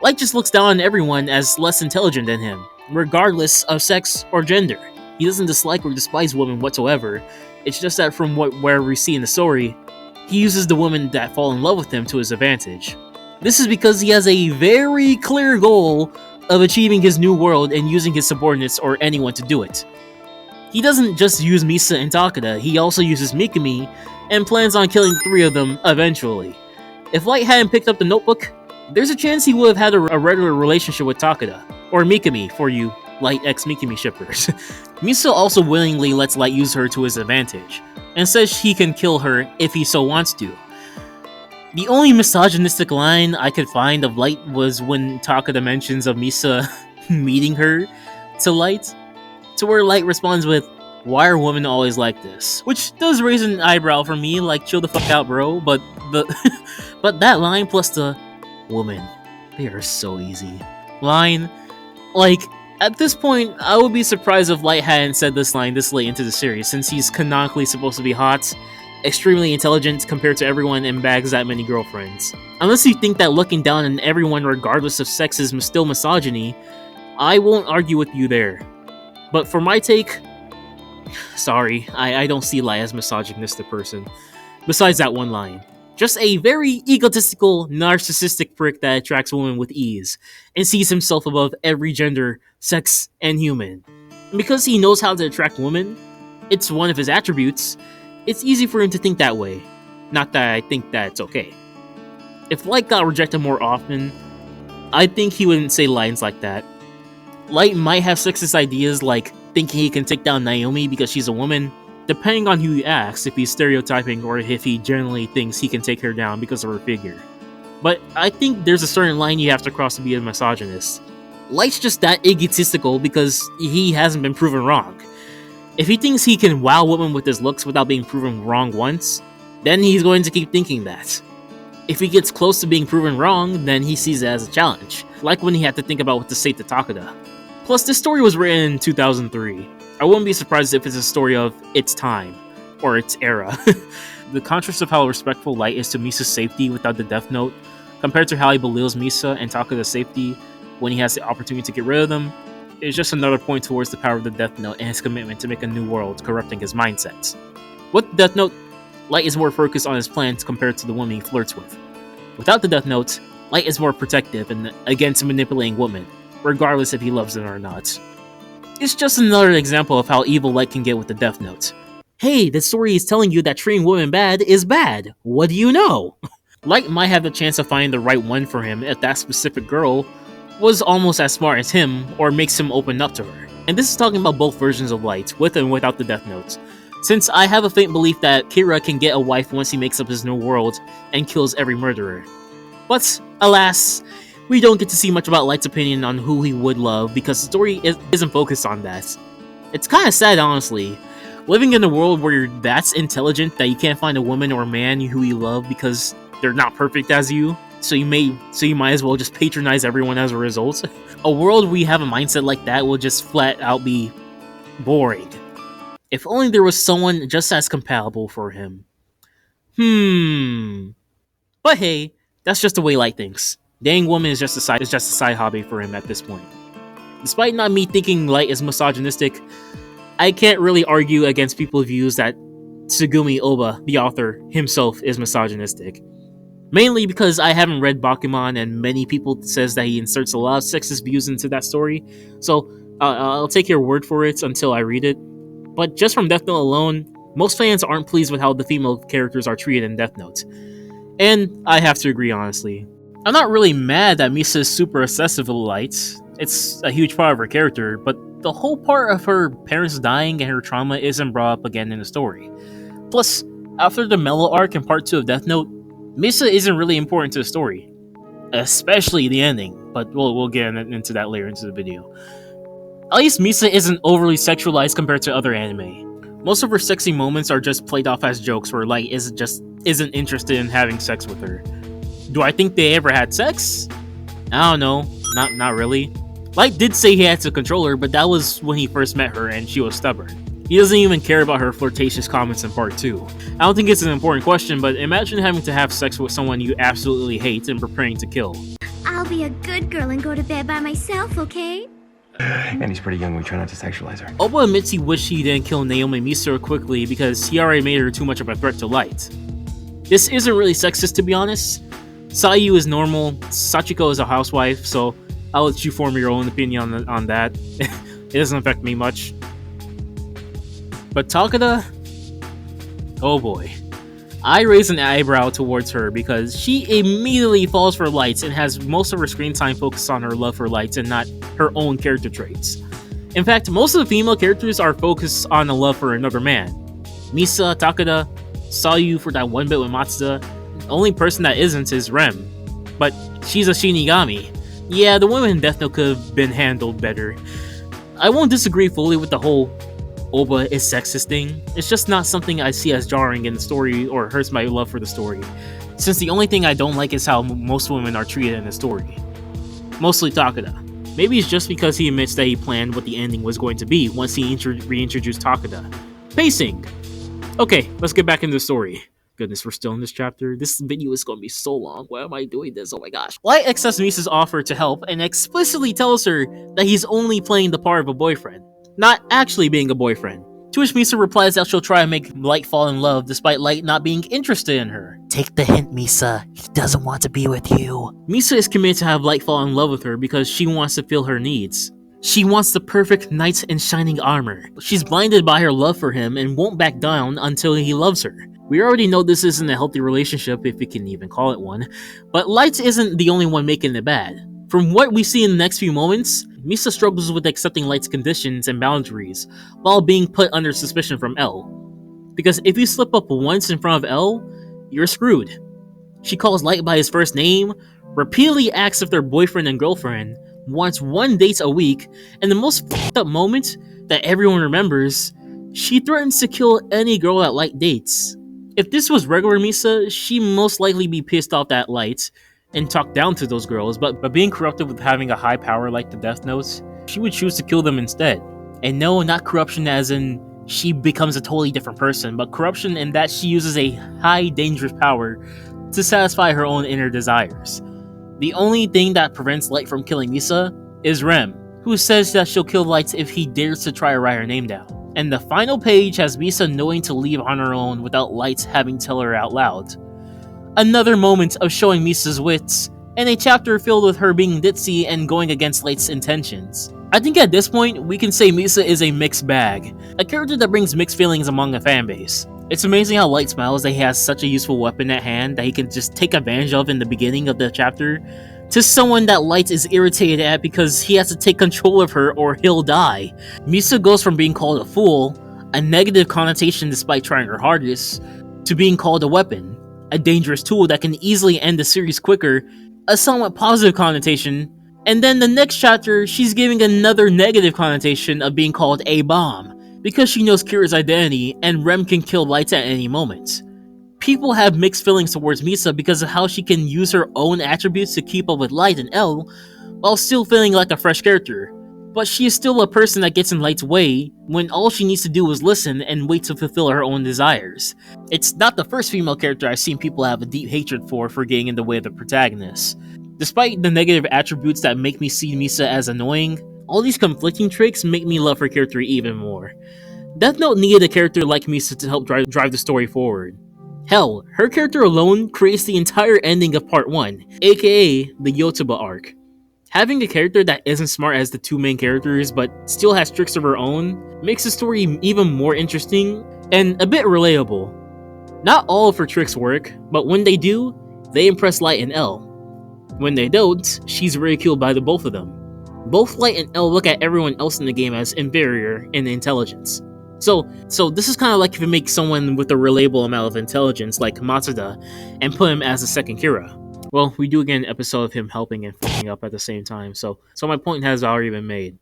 Light just looks down on everyone as less intelligent than him, regardless of sex or gender. He doesn't dislike or despise women whatsoever. It's just that from where we see in the story, he uses the women that fall in love with him to his advantage. This is because he has a very clear goal of achieving his new world and using his subordinates or anyone to do it. He doesn't just use Misa and Takeda, he also uses Mikami and plans on killing 3 of them eventually. If Light hadn't picked up the notebook, there's a chance he would have had a regular relationship with Takeda, or Mikami for you Light x Mikami shippers. Misa also willingly lets Light use her to his advantage, and says he can kill her if he so wants to. The only misogynistic line I could find of Light was when Takeda mentions of Misa meeting her to Light, to where Light responds with, "Why are women always like this?" Which does raise an eyebrow for me, like chill the fuck out bro, but but that line plus the "woman, they are so easy" line, like, at this point, I would be surprised if Light hadn't said this line this late into the series, since he's canonically supposed to be hot, extremely intelligent compared to everyone, and bags that many girlfriends. Unless you think that looking down on everyone regardless of sex is still misogyny, I won't argue with you there. But for my take, sorry, I don't see Light as a misogynistic person. Besides that one line. Just a very egotistical, narcissistic prick that attracts women with ease, and sees himself above every gender, sex, and human. And because he knows how to attract women, it's one of his attributes, It's easy for him to think that way. Not that I think that it's okay. If Light got rejected more often, I think he wouldn't say lines like that. Light might have sexist ideas like thinking he can take down Naomi because she's a woman, depending on who you ask, if he's stereotyping or if he generally thinks he can take her down because of her figure. But I think there's a certain line you have to cross to be a misogynist. Light's just that egotistical because he hasn't been proven wrong. If he thinks he can wow women with his looks without being proven wrong once, then he's going to keep thinking that. If he gets close to being proven wrong, then he sees it as a challenge, like when he had to think about what to say to Takeda. Plus, this story was written in 2003. I wouldn't be surprised if it's a story of its time, or its era. The contrast of how respectful Light is to Misa's safety without the Death Note, compared to how he belittles Misa and Takeda's safety when he has the opportunity to get rid of them, is just another point towards the power of the Death Note and his commitment to make a new world, corrupting his mindset. With the Death Note, Light is more focused on his plans compared to the women he flirts with. Without the Death Note, Light is more protective and against manipulating women, regardless if he loves them or not. It's just another example of how evil Light can get with the Death Note. Hey, the story is telling you that treating women bad is bad. What do you know? Light might have the chance of finding the right one for him if that specific girl was almost as smart as him or makes him open up to her. And this is talking about both versions of Light, with and without the Death Notes. Since I have a faint belief that Kira can get a wife once he makes up his new world and kills every murderer. But, alas, we don't get to see much about Light's opinion on who he would love because the story isn't focused on that. It's kinda sad, honestly. Living in a world where you're that intelligent that you can't find a woman or man who you love because they're not perfect as you, so you might as well just patronize everyone as a result. A world where you have a mindset like that will just flat out be boring. If only there was someone just as compatible for him. But hey, that's just the way Light thinks. Dating women is just a side hobby for him at this point. Despite not me thinking Light is misogynistic, I can't really argue against people's views that Tsugumi Oba, the author, himself is misogynistic. Mainly because I haven't read Bakuman and many people says that he inserts a lot of sexist views into that story, so I'll take your word for it until I read it. But just from Death Note alone, most fans aren't pleased with how the female characters are treated in Death Note. And I have to agree, honestly. I'm not really mad that Misa is super obsessive with Light. It's a huge part of her character, but the whole part of her parents dying and her trauma isn't brought up again in the story. Plus, after the mellow arc in part 2 of Death Note, Misa isn't really important to the story. Especially the ending, but we'll get into that later into the video. At least Misa isn't overly sexualized compared to other anime. Most of her sexy moments are just played off as jokes where Light isn't interested in having sex with her. Do I think they ever had sex? I don't know, not really. Light did say he had to control her, but that was when he first met her and she was stubborn. He doesn't even care about her flirtatious comments in part 2. I don't think it's an important question, but imagine having to have sex with someone you absolutely hate and preparing to kill. I'll be a good girl and go to bed by myself, okay? And he's pretty young, we try not to sexualize her. Oba admits he wished he didn't kill Naomi Misa quickly because he already made her too much of a threat to Light. This isn't really sexist, to be honest. Sayu is normal, Sachiko is a housewife, so I'll let you form your own opinion on that. It doesn't affect me much. But Takeda? Oh boy. I raise an eyebrow towards her because she immediately falls for Light and has most of her screen time focused on her love for Light and not her own character traits. In fact, most of the female characters are focused on a love for another man. Misa, Takeda, Sayu for that one bit with Matsuda. The only person that isn't is Rem. But she's a Shinigami. Yeah, the women in Death Note could have been handled better. I won't disagree fully with the whole Oba is sexist thing. It's just not something I see as jarring in the story or hurts my love for the story, since the only thing I don't like is how most women are treated in the story. Mostly Takeda. Maybe it's just because he admits that he planned what the ending was going to be once he reintroduced Takeda. Pacing! Okay, let's get back into the story. Goodness, we're still in this chapter. This video is going to be so long. Why am I doing this? Oh my gosh. Light accepts Misa's offer to help and explicitly tells her that he's only playing the part of a boyfriend, not actually being a boyfriend. To which Misa replies that she'll try and make Light fall in love despite Light not being interested in her. Take the hint, Misa. He doesn't want to be with you. Misa is committed to have Light fall in love with her because she wants to fill her needs. She wants the perfect knight in shining armor. She's blinded by her love for him and won't back down until he loves her. We already know this isn't a healthy relationship, if we can even call it one, but Light isn't the only one making it bad. From what we see in the next few moments, Misa struggles with accepting Light's conditions and boundaries, while being put under suspicion from L. Because if you slip up once in front of L, you're screwed. She calls Light by his first name, repeatedly asks if they're boyfriend and girlfriend, wants 1 date a week, and the most f***ed up moment that everyone remembers, she threatens to kill any girl that Light dates. If this was regular Misa, she'd most likely be pissed off at Light and talk down to those girls, but being corrupted with having a high power like the Death Notes, she would choose to kill them instead. And no, not corruption as in she becomes a totally different person, but corruption in that she uses a high dangerous power to satisfy her own inner desires. The only thing that prevents Light from killing Misa is Rem, who says that she'll kill Light if he dares to try to write her name down. And the final page has Misa knowing to leave on her own without Light having to tell her out loud. Another moment of showing Misa's wits, and a chapter filled with her being ditzy and going against Light's intentions. I think at this point, we can say Misa is a mixed bag, a character that brings mixed feelings among a fanbase. It's amazing how Light smiles that he has such a useful weapon at hand that he can just take advantage of in the beginning of the chapter, to someone that Light is irritated at because he has to take control of her or he'll die. Misa goes from being called a fool, a negative connotation despite trying her hardest, to being called a weapon, a dangerous tool that can easily end the series quicker, a somewhat positive connotation, and then the next chapter she's giving another negative connotation of being called a bomb, because she knows Kira's identity and Rem can kill Light at any moment. People have mixed feelings towards Misa because of how she can use her own attributes to keep up with Light and L, while still feeling like a fresh character. But she is still a person that gets in Light's way when all she needs to do is listen and wait to fulfill her own desires. It's not the first female character I've seen people have a deep hatred for getting in the way of the protagonist. Despite the negative attributes that make me see Misa as annoying, all these conflicting traits make me love her character even more. Death Note needed a character like Misa to help drive the story forward. Hell, her character alone creates the entire ending of Part 1, aka the Yotsuba arc. Having a character that isn't smart as the two main characters but still has tricks of her own makes the story even more interesting and a bit relatable. Not all of her tricks work, but when they do, they impress Light and L. When they don't, she's ridiculed by the both of them. Both Light and L look at everyone else in the game as inferior in intelligence. So this is kind of like if you make someone with a relatable amount of intelligence like Matsuda and put him as a second Kira. Well, we do get an episode of him helping and fucking up at the same time, so my point has already been made.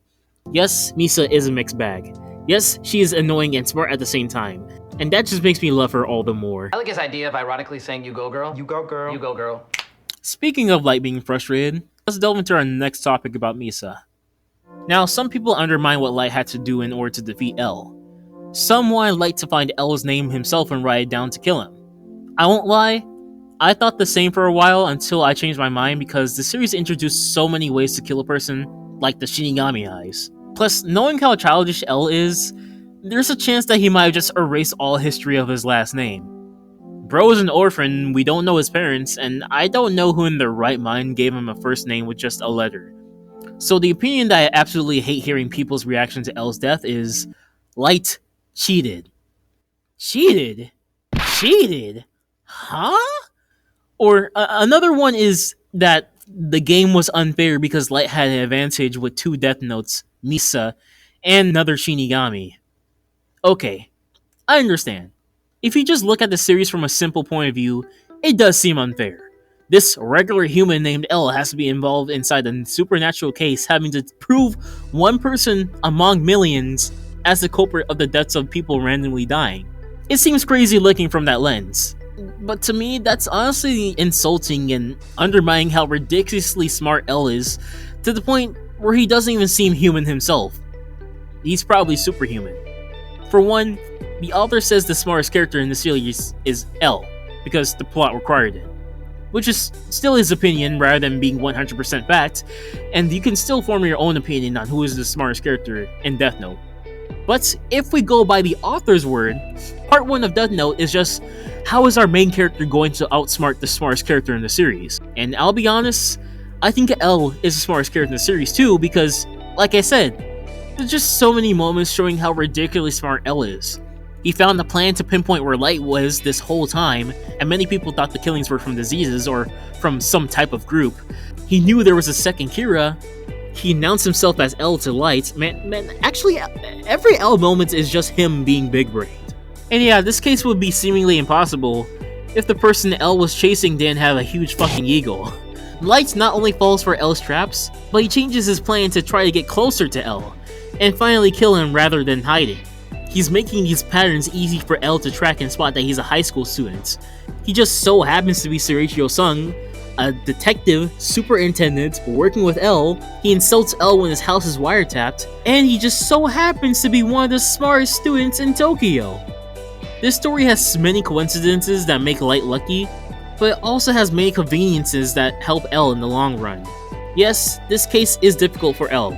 Yes, Misa is a mixed bag. Yes, she is annoying and smart at the same time, and that just makes me love her all the more. I like his idea of ironically saying, "You go, girl. You go, girl. You go, girl." Speaking of Light being frustrated, let's delve into our next topic about Misa. Now, some people undermine what Light had to do in order to defeat L. Some wanted Light to find L's name himself and write it down to kill him. I won't lie, I thought the same for a while until I changed my mind because the series introduced so many ways to kill a person, like the Shinigami eyes. Plus, knowing how childish L is, there's a chance that he might have just erased all history of his last name. Bro is an orphan, we don't know his parents, and I don't know who in their right mind gave him a first name with just a letter. So the opinion that I absolutely hate hearing people's reaction to L's death is, Light cheated. Cheated? Cheated? Huh? Or another one is that the game was unfair because Light had an advantage with two Death Notes, Misa, and another Shinigami. Okay, I understand. If you just look at the series from a simple point of view, it does seem unfair. This regular human named L has to be involved inside a supernatural case having to prove one person among millions as the culprit of the deaths of people randomly dying. It seems crazy looking from that lens. But to me, that's honestly insulting and undermining how ridiculously smart L is, to the point where he doesn't even seem human himself. He's probably superhuman. For one, the author says the smartest character in the series is L, because the plot required it. Which is still his opinion rather than being 100% fact, and you can still form your own opinion on who is the smartest character in Death Note. But if we go by the author's word, part 1 of Death Note is just, how is our main character going to outsmart the smartest character in the series? And I'll be honest, I think L is the smartest character in the series too, because Like I said, there's just so many moments showing how ridiculously smart L is. He found a plan to pinpoint where Light was this whole time, and many people thought the killings were from diseases or from some type of group. He knew there was a second Kira. He announced himself as L to Light. Man, actually, every L moment is just him being big-brained. And yeah, this case would be seemingly impossible if the person L was chasing didn't have a huge fucking ego. Light not only falls for L's traps, but he changes his plan to try to get closer to L, and finally kill him rather than hiding. He's making these patterns easy for L to track and spot that he's a high school student. He just so happens to be Surichio Sung, a detective superintendent working with L. He insults L when his house is wiretapped, and he just so happens to be one of the smartest students in Tokyo. This story has many coincidences that make Light lucky, but it also has many conveniences that help L in the long run. Yes, this case is difficult for L,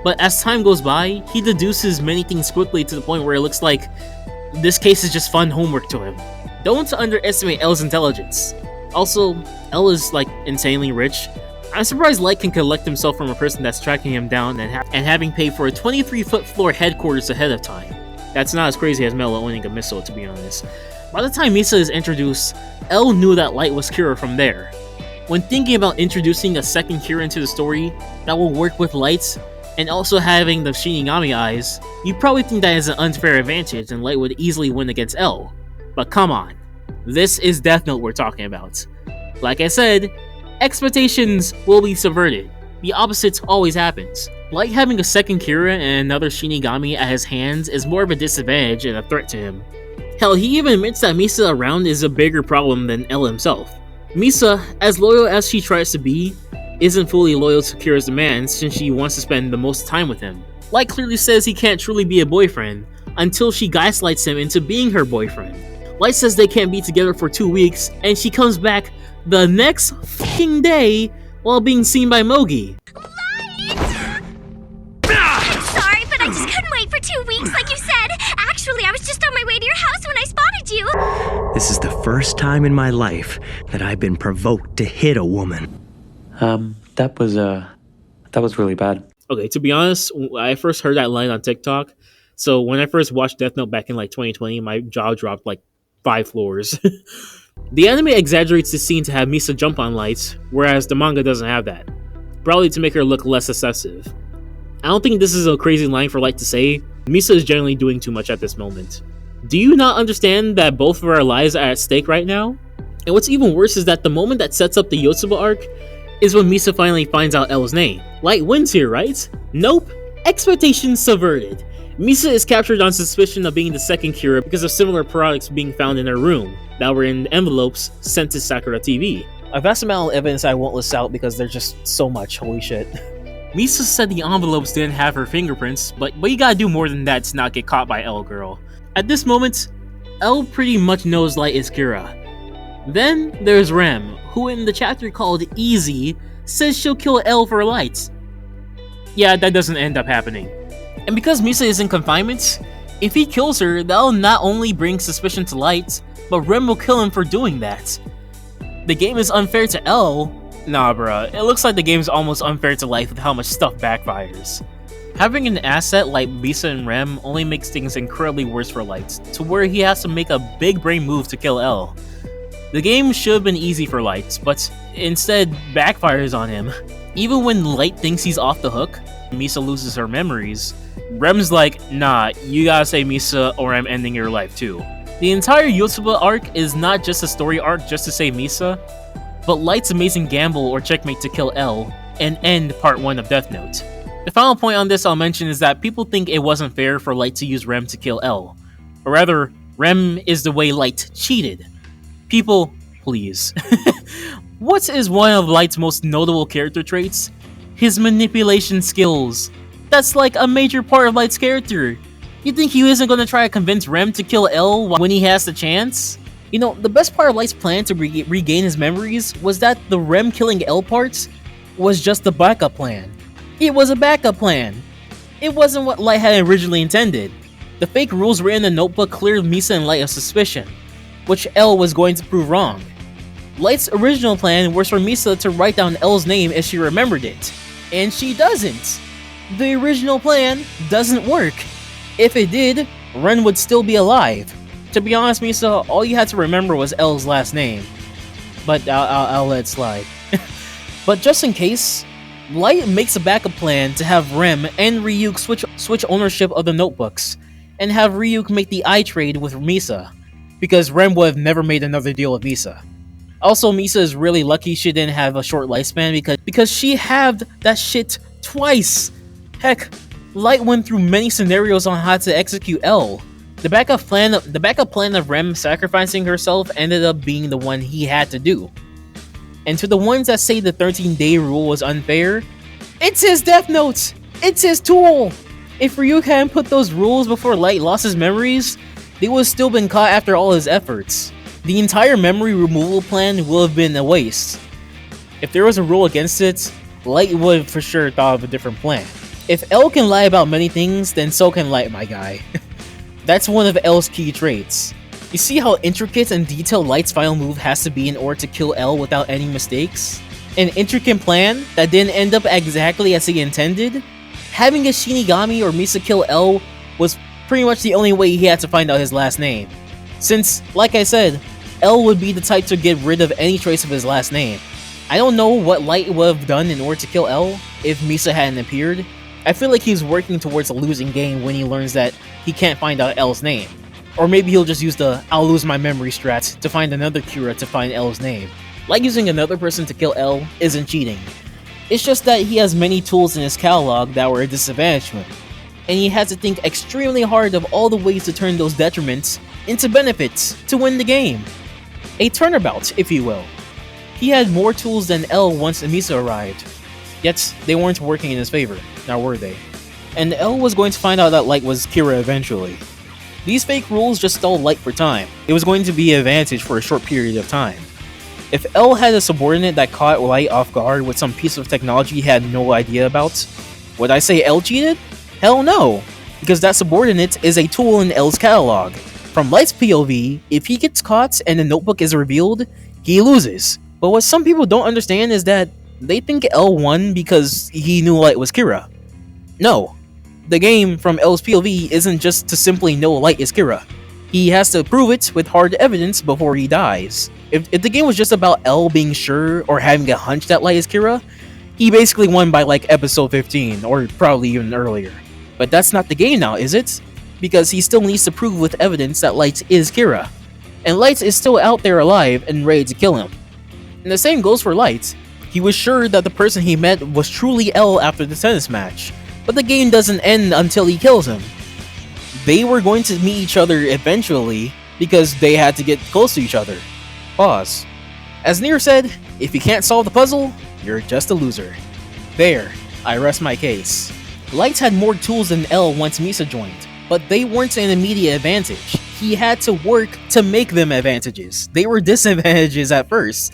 but as time goes by, he deduces many things quickly to the point where it looks like this case is just fun homework to him. Don't underestimate L's intelligence. Also, L is like insanely rich. I'm surprised Light can collect himself from a person that's tracking him down and having paid for a 23-foot floor headquarters ahead of time. That's not as crazy as Mela owning a missile, to be honest. By the time Misa is introduced, L knew that Light was Kira from there. When thinking about introducing a second Kira into the story that will work with Light, and also having the Shinigami eyes, you probably think that is an unfair advantage and Light would easily win against L. But come on, this is Death Note we're talking about. Like I said, expectations will be subverted. The opposite always happens. Light having a second Kira and another Shinigami at his hands is more of a disadvantage and a threat to him. Hell, he even admits that Misa around is a bigger problem than L himself. Misa, as loyal as she tries to be, isn't fully loyal to Kira's demands since she wants to spend the most time with him. Light clearly says he can't truly be a boyfriend until she gaslights him into being her boyfriend. Light says they can't be together for 2 weeks and she comes back the next fucking day while being seen by Mogi. I'm sorry, but I just couldn't wait for 2 weeks like you said. Actually, I was just on my way to your house when I spotted you. This is the first time in my life that I've been provoked to hit a woman. That was really bad. Okay, to be honest, I first heard that line on TikTok. So when I first watched Death Note back in like 2020, my jaw dropped like 5 floors. The anime exaggerates the scene to have Misa jump on Light, whereas the manga doesn't have that. Probably to make her look less excessive. I don't think this is a crazy line for Light to say. Misa is generally doing too much at this moment. Do you not understand that both of our lives are at stake right now? And what's even worse is that the moment that sets up the Yotsuba arc is when Misa finally finds out L's name. Light wins here, right? Nope. Expectations subverted. Misa is captured on suspicion of being the second Kira because of similar products being found in her room that were in envelopes sent to Sakura TV. A vast amount of evidence I won't list out because there's just so much, holy shit. Misa said the envelopes didn't have her fingerprints, but you gotta do more than that to not get caught by L girl. At this moment, L pretty much knows Light is Kira. Then there's Rem, who in the chapter called Easy says she'll kill L for Light. Yeah, that doesn't end up happening. And because Misa is in confinement, if he kills her, that'll not only bring suspicion to Light, but Rem will kill him for doing that. The game is unfair to L. Nah bruh, it looks like the game is almost unfair to Light with how much stuff backfires. Having an asset like Misa and Rem only makes things incredibly worse for Light, to where he has to make a big brain move to kill L. The game should have been easy for Light, but instead backfires on him. Even when Light thinks he's off the hook, Misa loses her memories, Rem's like, nah, you gotta say Misa or I'm ending your life too. The entire Yotsuba arc is not just a story arc just to save Misa, but Light's amazing gamble or checkmate to kill L, and end part 1 of Death Note. The final point on this I'll mention is that people think it wasn't fair for Light to use Rem to kill L. Or rather, Rem is the way Light cheated. People, please. What is one of Light's most notable character traits? His manipulation skills. That's like a major part of Light's character. You think he isn't gonna try to convince Rem to kill L when he has the chance? You know, the best part of Light's plan to regain his memories was that the Rem killing L parts was just the backup plan. It was a backup plan. It wasn't what Light had originally intended. The fake rules written in the notebook cleared Misa and Light of suspicion, which L was going to prove wrong. Light's original plan was for Misa to write down L's name if she remembered it, and she doesn't. the original plan doesn't work. If it did, Ren would still be alive. To be honest, Misa, all you had to remember was L's last name. But I'll let it slide. But just in case, Light makes a backup plan to have Rem and Ryuk switch ownership of the notebooks, and have Ryuk make the eye trade with Misa, because Rem would have never made another deal with Misa. Also, Misa is really lucky she didn't have a short lifespan because she halved that shit twice. Heck, Light went through many scenarios on how to execute L. The backup plan of Rem sacrificing herself ended up being the one he had to do. And to the ones that say the 13-day rule was unfair, it's his Death Note! It's his tool! If Ryuk hadn't put those rules before Light lost his memories, they would have still been caught after all his efforts. The entire memory removal plan will have been a waste. If there was a rule against it, Light would have for sure thought of a different plan. If L can lie about many things, then so can Light, my guy. That's one of L's key traits. You see how intricate and detailed Light's final move has to be in order to kill L without any mistakes? An intricate plan that didn't end up exactly as he intended? Having a Shinigami or Misa kill L was pretty much the only way he had to find out his last name. Since, like I said, L would be the type to get rid of any trace of his last name. I don't know what Light would have done in order to kill L if Misa hadn't appeared. I feel like he's working towards a losing game when he learns that he can't find out L's name. Or maybe he'll just use the I'll lose my memory strat to find another Kira to find L's name. Like using another person to kill L isn't cheating. It's just that he has many tools in his catalog that were a disadvantage to him, and he had to think extremely hard of all the ways to turn those detriments into benefits to win the game. A turnabout, if you will. He had more tools than L once Misa arrived, yet they weren't working in his favor, now were they? And L was going to find out that Light was Kira eventually. These fake rules just stalled Light for time. It was going to be an advantage for a short period of time. If L had a subordinate that caught Light off guard with some piece of technology he had no idea about, would I say L cheated? Hell no, because that subordinate is a tool in L's catalog. From Light's POV, if he gets caught and the notebook is revealed, he loses. But what some people don't understand is that they think L won because he knew Light was Kira. No. The game, from L's POV, isn't just to simply know Light is Kira. He has to prove it with hard evidence before he dies. If the game was just about L being sure or having a hunch that Light is Kira, he basically won by like episode 15, or probably even earlier. But that's not the game now, is it? Because he still needs to prove with evidence that Light is Kira. And Light is still out there alive and ready to kill him. And the same goes for Light. He was sure that the person he met was truly L after the tennis match, but the game doesn't end until he kills him. They were going to meet each other eventually because they had to get close to each other. Pause. As Nier said, if you can't solve the puzzle, you're just a loser. There, I rest my case. Light had more tools than L once Misa joined, but they weren't an immediate advantage. He had to work to make them advantages. They were disadvantages at first.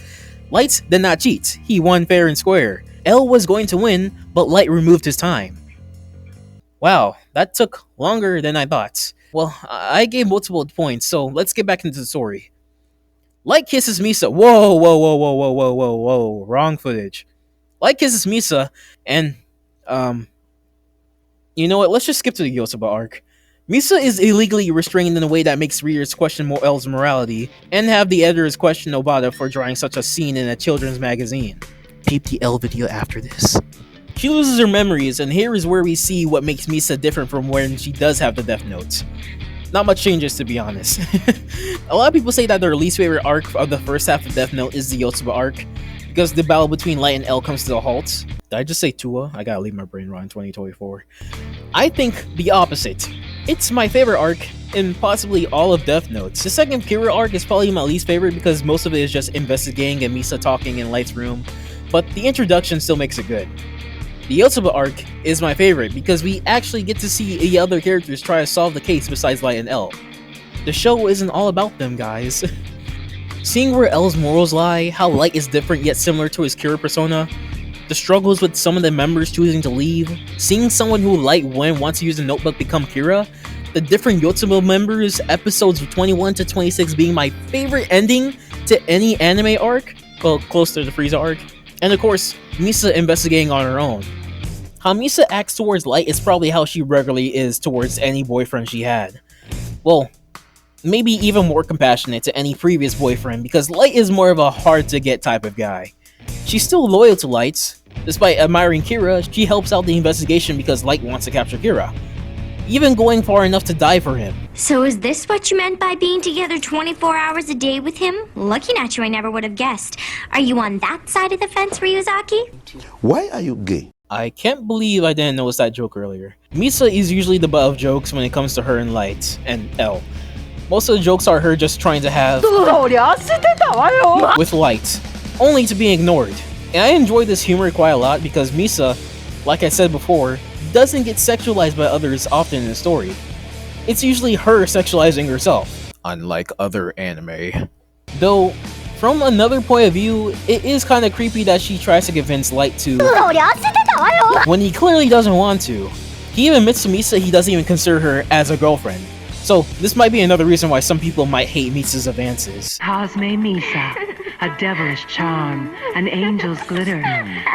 Light did not cheat. He won fair and square. L was going to win, but Light removed his time. Wow, that took longer than I thought. Well, I gave multiple points, so let's get back into the story. Light kisses Misa. Whoa, wrong footage. Light kisses Misa, and, you know what, let's just skip to the Yotsuba arc. Misa is illegally restrained in a way that makes readers question L's morality, and have the editors question Obata for drawing such a scene in a children's magazine. Peep the L video after this. She loses her memories, and here is where we see what makes Misa different from when she does have the Death Note. Not much changes, to be honest. A lot of people say that their least favorite arc of the first half of Death Note is the Yotsuba arc, because the battle between Light and L comes to a halt. Did I just say Tua? I gotta leave my brain raw in 2024. I think the opposite. It's my favorite arc in possibly all of Death Note. The second Kira arc is probably my least favorite because most of it is just investigating and Misa talking in Light's room, but the introduction still makes it good. The Yotsuba arc is my favorite because we actually get to see the other characters try to solve the case besides Light and L. The show isn't all about them, guys. Seeing where L's morals lie, how Light is different yet similar to his Kira persona, the struggles with some of the members choosing to leave, seeing someone who Light wants to use the notebook become Kira, the different Yotsuba members, episodes 21 to 26 being my favorite ending to any anime arc, well, close to the Frieza arc, and of course, Misa investigating on her own. How Misa acts towards Light is probably how she regularly is towards any boyfriend she had. Well, maybe even more compassionate to any previous boyfriend, because Light is more of a hard-to-get type of guy. She's still loyal to Light. Despite admiring Kira, she helps out the investigation because Light wants to capture Kira, even going far enough to die for him. So is this what you meant by being together 24 hours a day with him? Looking at you, I never would have guessed. Are you on that side of the fence, Ryuzaki? Why are you gay? I can't believe I didn't notice that joke earlier. Misa is usually the butt of jokes when it comes to her and Light, and L. Most of the jokes are her just trying to have with Light, only to be ignored. And I enjoy this humor quite a lot because Misa, like I said before, doesn't get sexualized by others often in the story. It's usually her sexualizing herself, unlike other anime. Though, from another point of view, it is kinda creepy that she tries to convince Light to when he clearly doesn't want to. He even admits to Misa he doesn't even consider her as a girlfriend. So, this might be another reason why some people might hate Misa's advances. Cosme Misa, a devilish charm, an angel's glitter.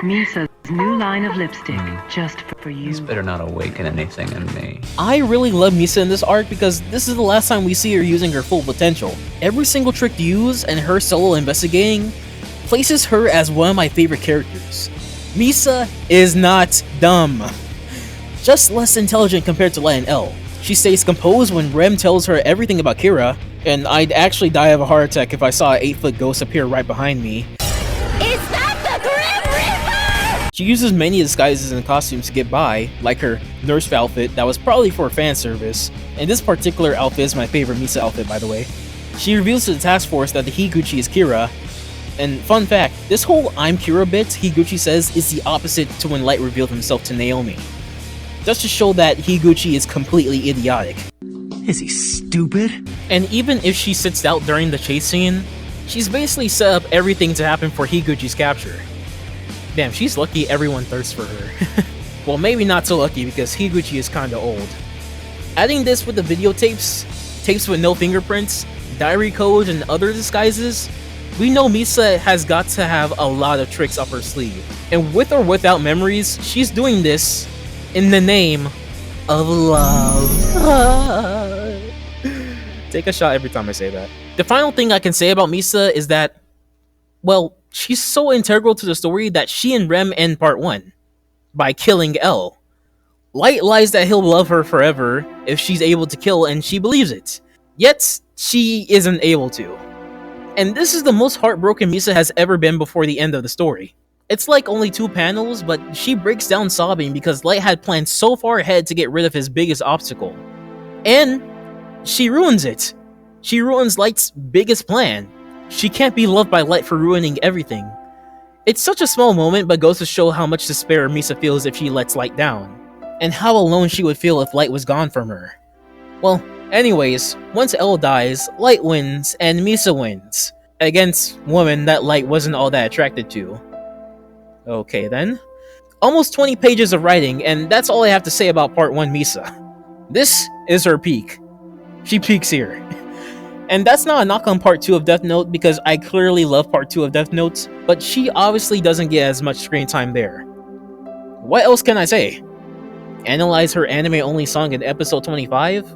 Misa's new line of lipstick, just for you. This better not awaken anything in me. I really love Misa in this arc because this is the last time we see her using her full potential. Every single trick used and her solo investigating places her as one of my favorite characters. Misa is not dumb, just less intelligent compared to Light and L. She stays composed when Rem tells her everything about Kira, and I'd actually die of a heart attack if I saw an 8-foot ghost appear right behind me. Is that the Grim Reaper? She uses many disguises and costumes to get by, like her nurse outfit that was probably for fan service, and this particular outfit is my favorite Misa outfit, by the way. She reveals to the task force that the Higuchi is Kira, and fun fact, this whole I'm Kira bit Higuchi says is the opposite to when Light revealed himself to Naomi. Just to show that Higuchi is completely idiotic. Is he stupid? And even if she sits out during the chase scene, she's basically set up everything to happen for Higuchi's capture. Damn, she's lucky everyone thirsts for her. Well, maybe not so lucky because Higuchi is kinda old. Adding this with the videotapes, tapes with no fingerprints, diary code, and other disguises, we know Misa has got to have a lot of tricks up her sleeve. And with or without memories, she's doing this in the name of love. Take a shot every time I say that. The final thing I can say about Misa is that, well, she's so integral to the story that she and Rem end part 1 by killing L. Light lies that he'll love her forever if she's able to kill, and she believes it. Yet, she isn't able to. And this is the most heartbroken Misa has ever been before the end of the story. It's like only 2 panels, but she breaks down sobbing because Light had planned so far ahead to get rid of his biggest obstacle. And she ruins it. She ruins Light's biggest plan. She can't be loved by Light for ruining everything. It's such a small moment, but goes to show how much despair Misa feels if she lets Light down, and how alone she would feel if Light was gone from her. Well, anyways, once L dies, Light wins, and Misa wins, against women that Light wasn't all that attracted to. Okay then. Almost 20 pages of writing, and that's all I have to say about part 1 Misa. This is her peak. She peaks here. And that's not a knock on part 2 of Death Note, because I clearly love part 2 of Death Note, but she obviously doesn't get as much screen time there. What else can I say? Analyze her anime-only song in episode 25?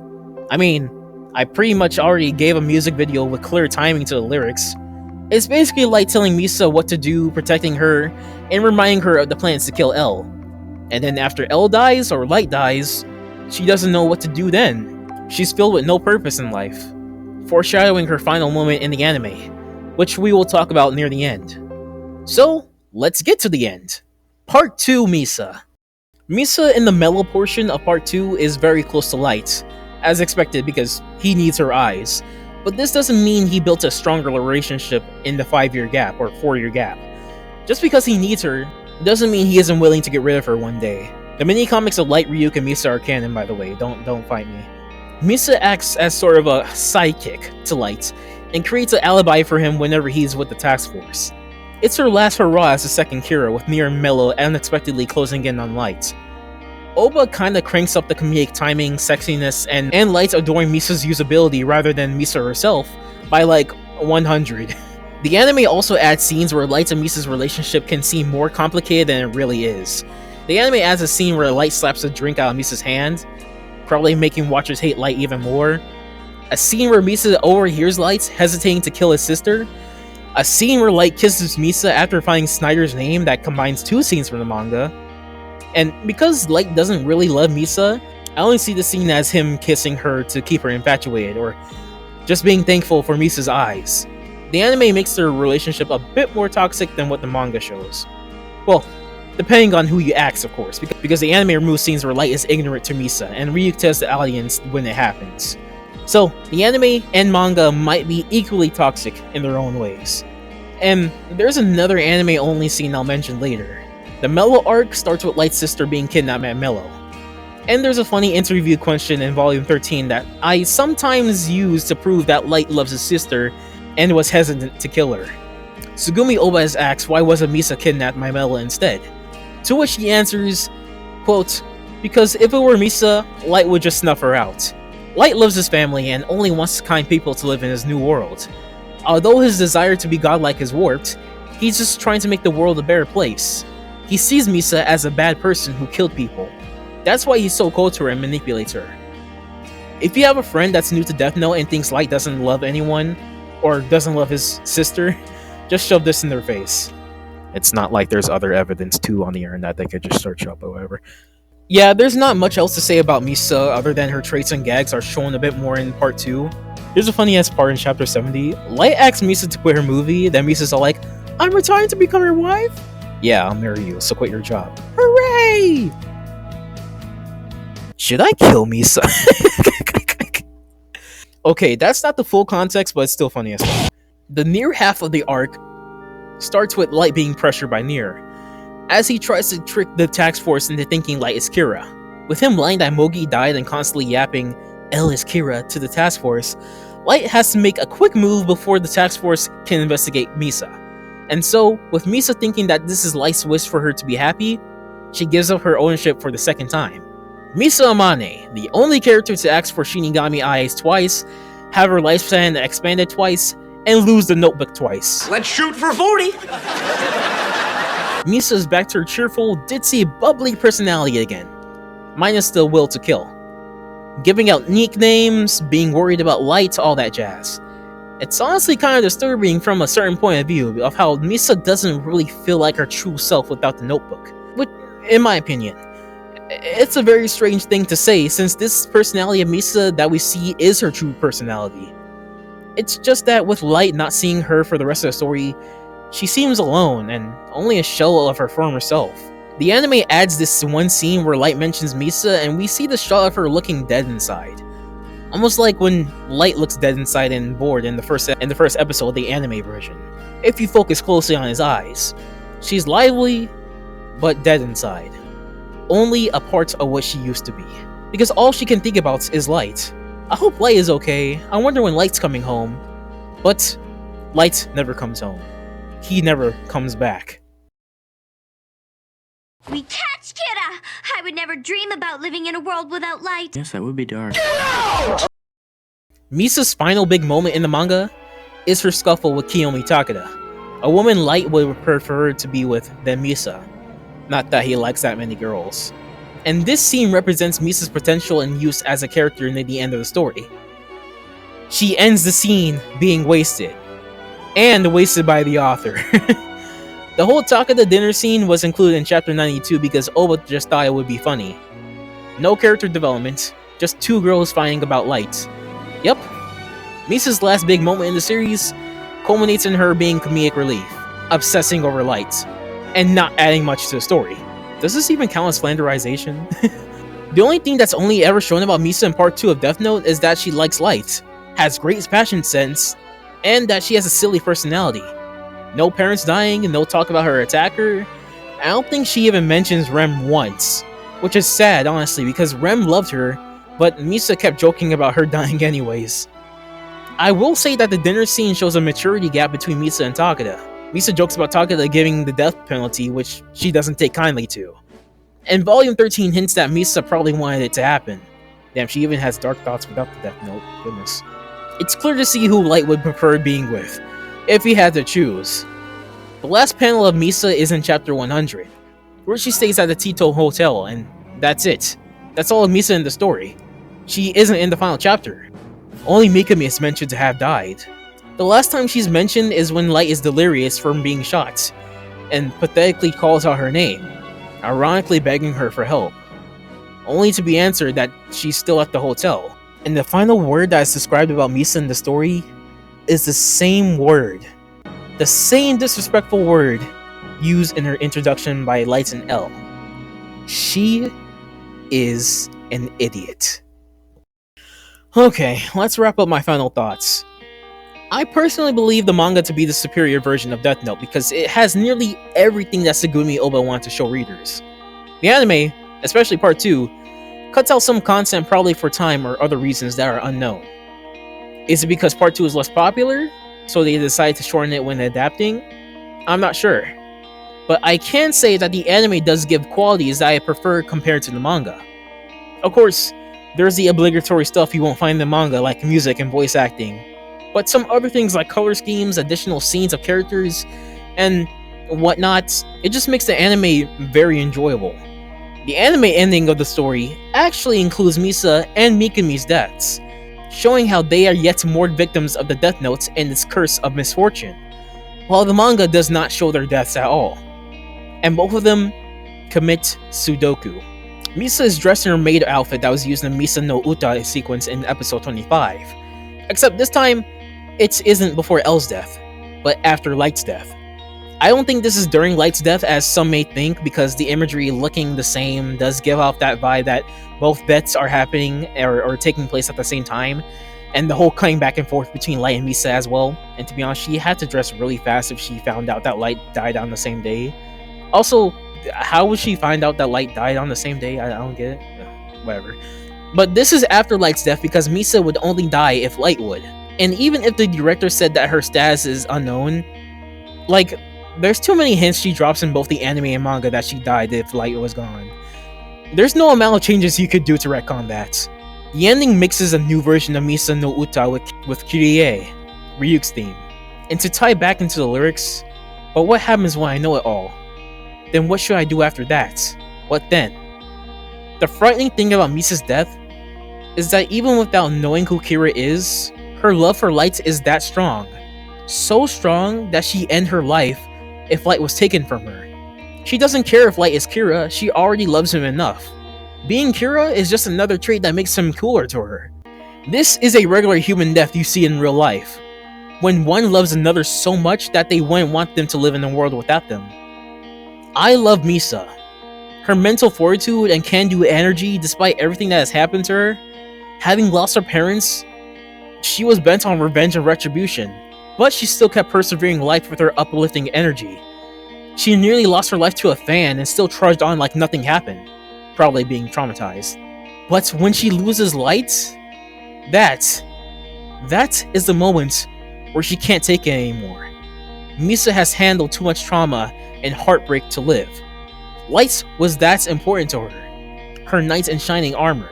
I mean, I pretty much already gave a music video with clear timing to the lyrics. It's basically like telling Misa what to do, protecting her, and reminding her of the plans to kill L. And then after L dies, or Light dies, she doesn't know what to do then. She's filled with no purpose in life, foreshadowing her final moment in the anime, which we will talk about near the end. So, let's get to the end. Part 2 Misa. Misa in the mellow portion of part 2 is very close to Light, as expected because he needs her eyes. But this doesn't mean he built a stronger relationship in the 5-year gap or 4-year gap. Just because he needs her doesn't mean he isn't willing to get rid of her one day. The mini comics of Light, Ryuk, and Misa are canon, by the way. Don't fight me. Misa acts as sort of a sidekick to Light and creates an alibi for him whenever he's with the task force. It's her last hurrah as a second Kira, with Mir and Mello unexpectedly closing in on Light. Oba kinda cranks up the comedic timing, sexiness, and Light's adoring Misa's usability rather than Misa herself by like 100. The anime also adds scenes where Light's and Misa's relationship can seem more complicated than it really is. The anime adds a scene where Light slaps a drink out of Misa's hand, probably making watchers hate Light even more. A scene where Misa overhears Light hesitating to kill his sister. A scene where Light kisses Misa after finding Snyder's name that combines two scenes from the manga. And because Light doesn't really love Misa, I only see the scene as him kissing her to keep her infatuated, or just being thankful for Misa's eyes. The anime makes their relationship a bit more toxic than what the manga shows. Well, depending on who you ask, of course, because the anime removes scenes where Light is ignorant to Misa, and Ryuk tells the audience when it happens. So, the anime and manga might be equally toxic in their own ways. And there's another anime-only scene I'll mention later. The Mellow arc starts with Light's sister being kidnapped at Mellow. And there's a funny interview question in Volume 13 that I sometimes use to prove that Light loves his sister and was hesitant to kill her. Sugumi Oba is asked why wasn't Misa kidnapped by Mellow instead, to which he answers, quote, "Because if it were Misa, Light would just snuff her out. Light loves his family and only wants kind people to live in his new world. Although his desire to be godlike is warped, he's just trying to make the world a better place. He sees Misa as a bad person who killed people. That's why he's so cold to her and manipulates her." If you have a friend that's new to Death Note and thinks Light doesn't love anyone, or doesn't love his sister, just shove this in their face. It's not like there's other evidence too on the internet they could just search up or whatever. Yeah, there's not much else to say about Misa other than her traits and gags are shown a bit more in part 2. There's a funny ass part in chapter 70. Light asks Misa to quit her movie, then Misa's all like, "I'm retiring to become your wife?" "Yeah, I'll marry you, so quit your job." Hooray! Should I kill Misa? Okay, that's not the full context, but it's still funny as well. The Nier half of the arc starts with Light being pressured by Nier, as he tries to trick the task force into thinking Light is Kira. With him lying that Mogi died and constantly yapping, "L is Kira" to the task force, Light has to make a quick move before the task force can investigate Misa. And so, with Misa thinking that this is Light's wish for her to be happy, she gives up her ownership for the second time. Misa Amane, the only character to ask for Shinigami eyes twice, have her lifespan expanded twice, and lose the notebook twice. Let's shoot for 40! Misa's back to her cheerful, ditzy, bubbly personality again, minus the will to kill. Giving out nicknames, being worried about Light, all that jazz. It's honestly kind of disturbing from a certain point of view of how Misa doesn't really feel like her true self without the notebook. Which, in my opinion, it's a very strange thing to say since this personality of Misa that we see is her true personality. It's just that with Light not seeing her for the rest of the story, she seems alone and only a shell of her former self. The anime adds this one scene where Light mentions Misa and we see the shot of her looking dead inside. Almost like when Light looks dead inside and bored in the first episode of the anime version. If you focus closely on his eyes, she's lively, but dead inside. Only a part of what she used to be. Because all she can think about is Light. I hope Light is okay. I wonder when Light's coming home. But Light never comes home. He never comes back. We catch Kira! I would never dream about living in a world without light. Yes, that would be dark. Misa's final big moment in the manga is her scuffle with Kiyomi Takeda, a woman Light would prefer to be with than Misa. Not that he likes that many girls. And this scene represents Misa's potential and use as a character near the end of the story. She ends the scene being wasted. And wasted by the author. The whole Takeda dinner scene was included in chapter 92 because Oba just thought it would be funny. No character development, just two girls fighting about Light. Yep, Misa's last big moment in the series culminates in her being comedic relief, obsessing over Light, and not adding much to the story. Does this even count as flanderization? The only thing that's only ever shown about Misa in part 2 of Death Note is that she likes Light, has great fashion sense, and that she has a silly personality. No parents dying, and no talk about her attacker. I don't think she even mentions Rem once, which is sad honestly because Rem loved her, but Misa kept joking about her dying anyways. I will say that the dinner scene shows a maturity gap between Misa and Takeda. Misa jokes about Takeda giving the death penalty, which she doesn't take kindly to. And Volume 13 hints that Misa probably wanted it to happen. Damn, she even has dark thoughts without the death note, goodness. It's clear to see who Light would prefer being with, if he had to choose. The last panel of Misa is in chapter 100. where she stays at the Tito Hotel, and that's it. That's all of Misa in the story. She isn't in the final chapter. Only Mikami is mentioned to have died. The last time she's mentioned is when Light is delirious from being shot, and pathetically calls out her name, ironically begging her for help, only to be answered that she's still at the hotel. And the final word that is described about Misa in the story is the same word. The same disrespectful word used in her introduction by Lights and L. She is an idiot. Okay, let's wrap up my final thoughts. I personally believe the manga to be the superior version of Death Note because it has nearly everything that Tsugumi Oba wanted to show readers. The anime, especially part 2, cuts out some content probably for time or other reasons that are unknown. Is it because part 2 is less popular, so they decided to shorten it when adapting? I'm not sure. But I can say that the anime does give qualities that I prefer compared to the manga. Of course, there's the obligatory stuff you won't find in the manga like music and voice acting, but some other things like color schemes, additional scenes of characters, and whatnot, it just makes the anime very enjoyable. The anime ending of the story actually includes Misa and Mikami's deaths, showing how they are yet more victims of the Death Note and its curse of misfortune, while the manga does not show their deaths at all. And both of them commit Sudoku. Misa is dressed in her maid outfit that was used in Misa no Uta sequence in episode 25, except this time, it isn't before L's death, but after Light's death. I don't think this is during Light's death as some may think, because the imagery looking the same does give off that vibe that both deaths are happening or taking place at the same time, and the whole cutting back and forth between Light and Misa as well. And to be honest, she had to dress really fast if she found out that Light died on the same day. Also, how would she find out that Light died on the same day? I don't get it. Whatever. But this is after Light's death because Misa would only die if Light would. And even if the director said that her status is unknown, like, there's too many hints she drops in both the anime and manga that she died if Light was gone. There's no amount of changes you could do to retcon that. The ending mixes a new version of Misa no Uta with Kyrie, Ryuk's theme. And to tie back into the lyrics, but what happens when I know it all? Then what should I do after that? What then? The frightening thing about Misa's death is that even without knowing who Kira is, her love for Light is that strong. So strong that she'd end her life if Light was taken from her. She doesn't care if Light is Kira, she already loves him enough. Being Kira is just another trait that makes him cooler to her. This is a regular human death you see in real life, when one loves another so much that they wouldn't want them to live in a world without them. I love Misa. Her mental fortitude and can-do energy despite everything that has happened to her. Having lost her parents, she was bent on revenge and retribution, but she still kept persevering life with her uplifting energy. She nearly lost her life to a fan and still trudged on like nothing happened, probably being traumatized. But when she loses Light, that is the moment where she can't take it anymore. Misa has handled too much trauma and heartbreak to live. Light was that important to her. Her knight in shining armor.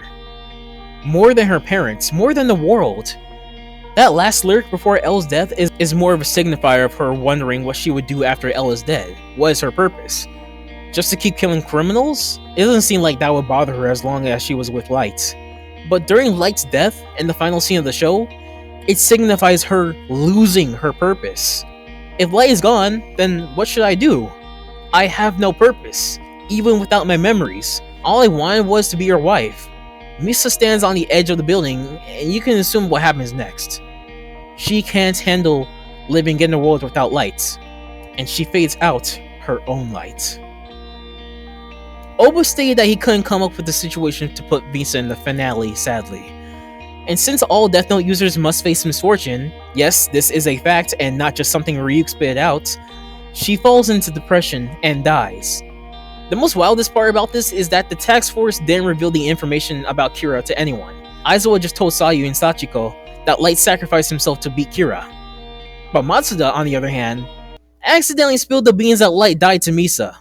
More than her parents, more than the world. That last lyric before L's death is more of a signifier of her wondering what she would do after L is dead. What is her purpose? Just to keep killing criminals? It doesn't seem like that would bother her as long as she was with Light. But during Light's death, in the final scene of the show, it signifies her losing her purpose. If Light is gone, then what should I do? I have no purpose, even without my memories. All I wanted was to be your wife. Misa stands on the edge of the building, and you can assume what happens next. She can't handle living in a world without Light, and she fades out her own light. Oba stated that he couldn't come up with a situation to put Misa in the finale, sadly. And since all Death Note users must face misfortune, yes, this is a fact and not just something Ryuk spit out, she falls into depression and dies. The most wildest part about this is that the task force didn't reveal the information about Kira to anyone. Aizawa just told Sayu and Sachiko that Light sacrificed himself to beat Kira. But Matsuda, on the other hand, accidentally spilled the beans that Light died to Misa.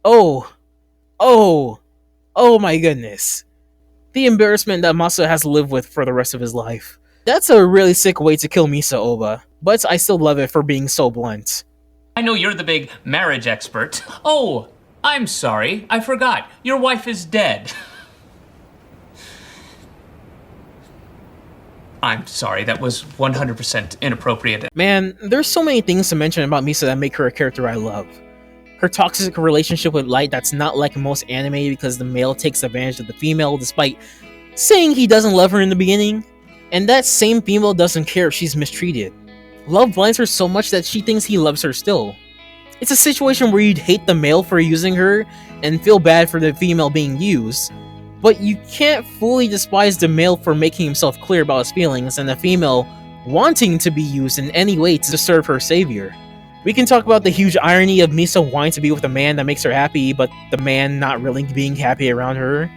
Oh my goodness. The embarrassment that Masa has to live with for the rest of his life. That's a really sick way to kill Misa, Oba, but I still love it for being so blunt. I know you're the big marriage expert. Oh, I'm sorry, I forgot. Your wife is dead. I'm sorry, that was 100% inappropriate. Man, there's so many things to mention about Misa that make her a character I love. Her toxic relationship with Light that's not like most anime because the male takes advantage of the female despite saying he doesn't love her in the beginning. And that same female doesn't care if she's mistreated. Love blinds her so much that she thinks he loves her still. It's a situation where you'd hate the male for using her and feel bad for the female being used, but you can't fully despise the male for making himself clear about his feelings and the female wanting to be used in any way to serve her savior. We can talk about the huge irony of Misa wanting to be with a man that makes her happy, but the man not really being happy around her,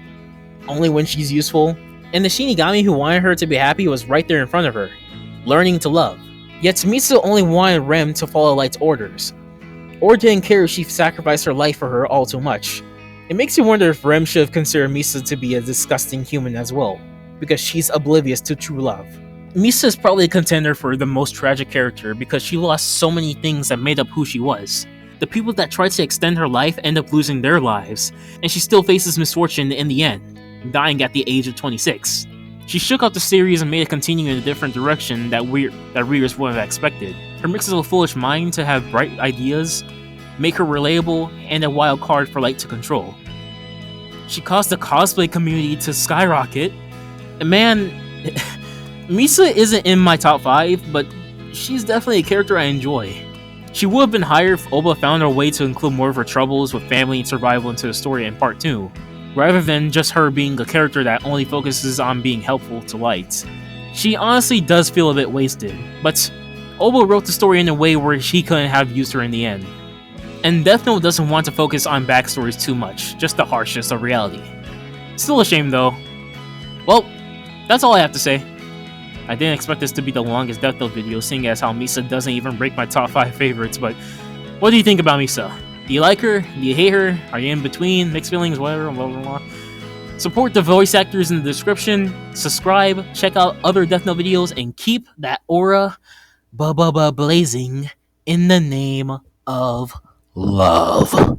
only when she's useful. And the Shinigami who wanted her to be happy was right there in front of her, learning to love. Yet Misa only wanted Rem to follow Light's orders, or didn't care if she sacrificed her life for her all too much. It makes you wonder if Rem should have considered Misa to be a disgusting human as well, because she's oblivious to true love. Misa is probably a contender for the most tragic character because she lost so many things that made up who she was. The people that tried to extend her life end up losing their lives, and she still faces misfortune in the end, dying at the age of 26. She shook up the series and made it continue in a different direction that readers wouldn't have expected. Her mix of a foolish mind to have bright ideas, make her relatable, and a wild card for Light to control. She caused the cosplay community to skyrocket, and man, Misa isn't in my top 5, but she's definitely a character I enjoy. She would have been higher if Oba found her way to include more of her troubles with family and survival into the story in part 2, rather than just her being a character that only focuses on being helpful to Light. She honestly does feel a bit wasted, but Oba wrote the story in a way where he couldn't have used her in the end. And Death Note doesn't want to focus on backstories too much, just the harshness of reality. Still a shame though. Well, that's all I have to say. I didn't expect this to be the longest Death Note video, seeing as how Misa doesn't even break my top 5 favorites, but what do you think about Misa? Do you like her? Do you hate her? Are you in between? Mixed feelings? Whatever, blah blah blah. Support the voice actors in the description, subscribe, check out other Death Note videos, and keep that aura blazing in the name of love.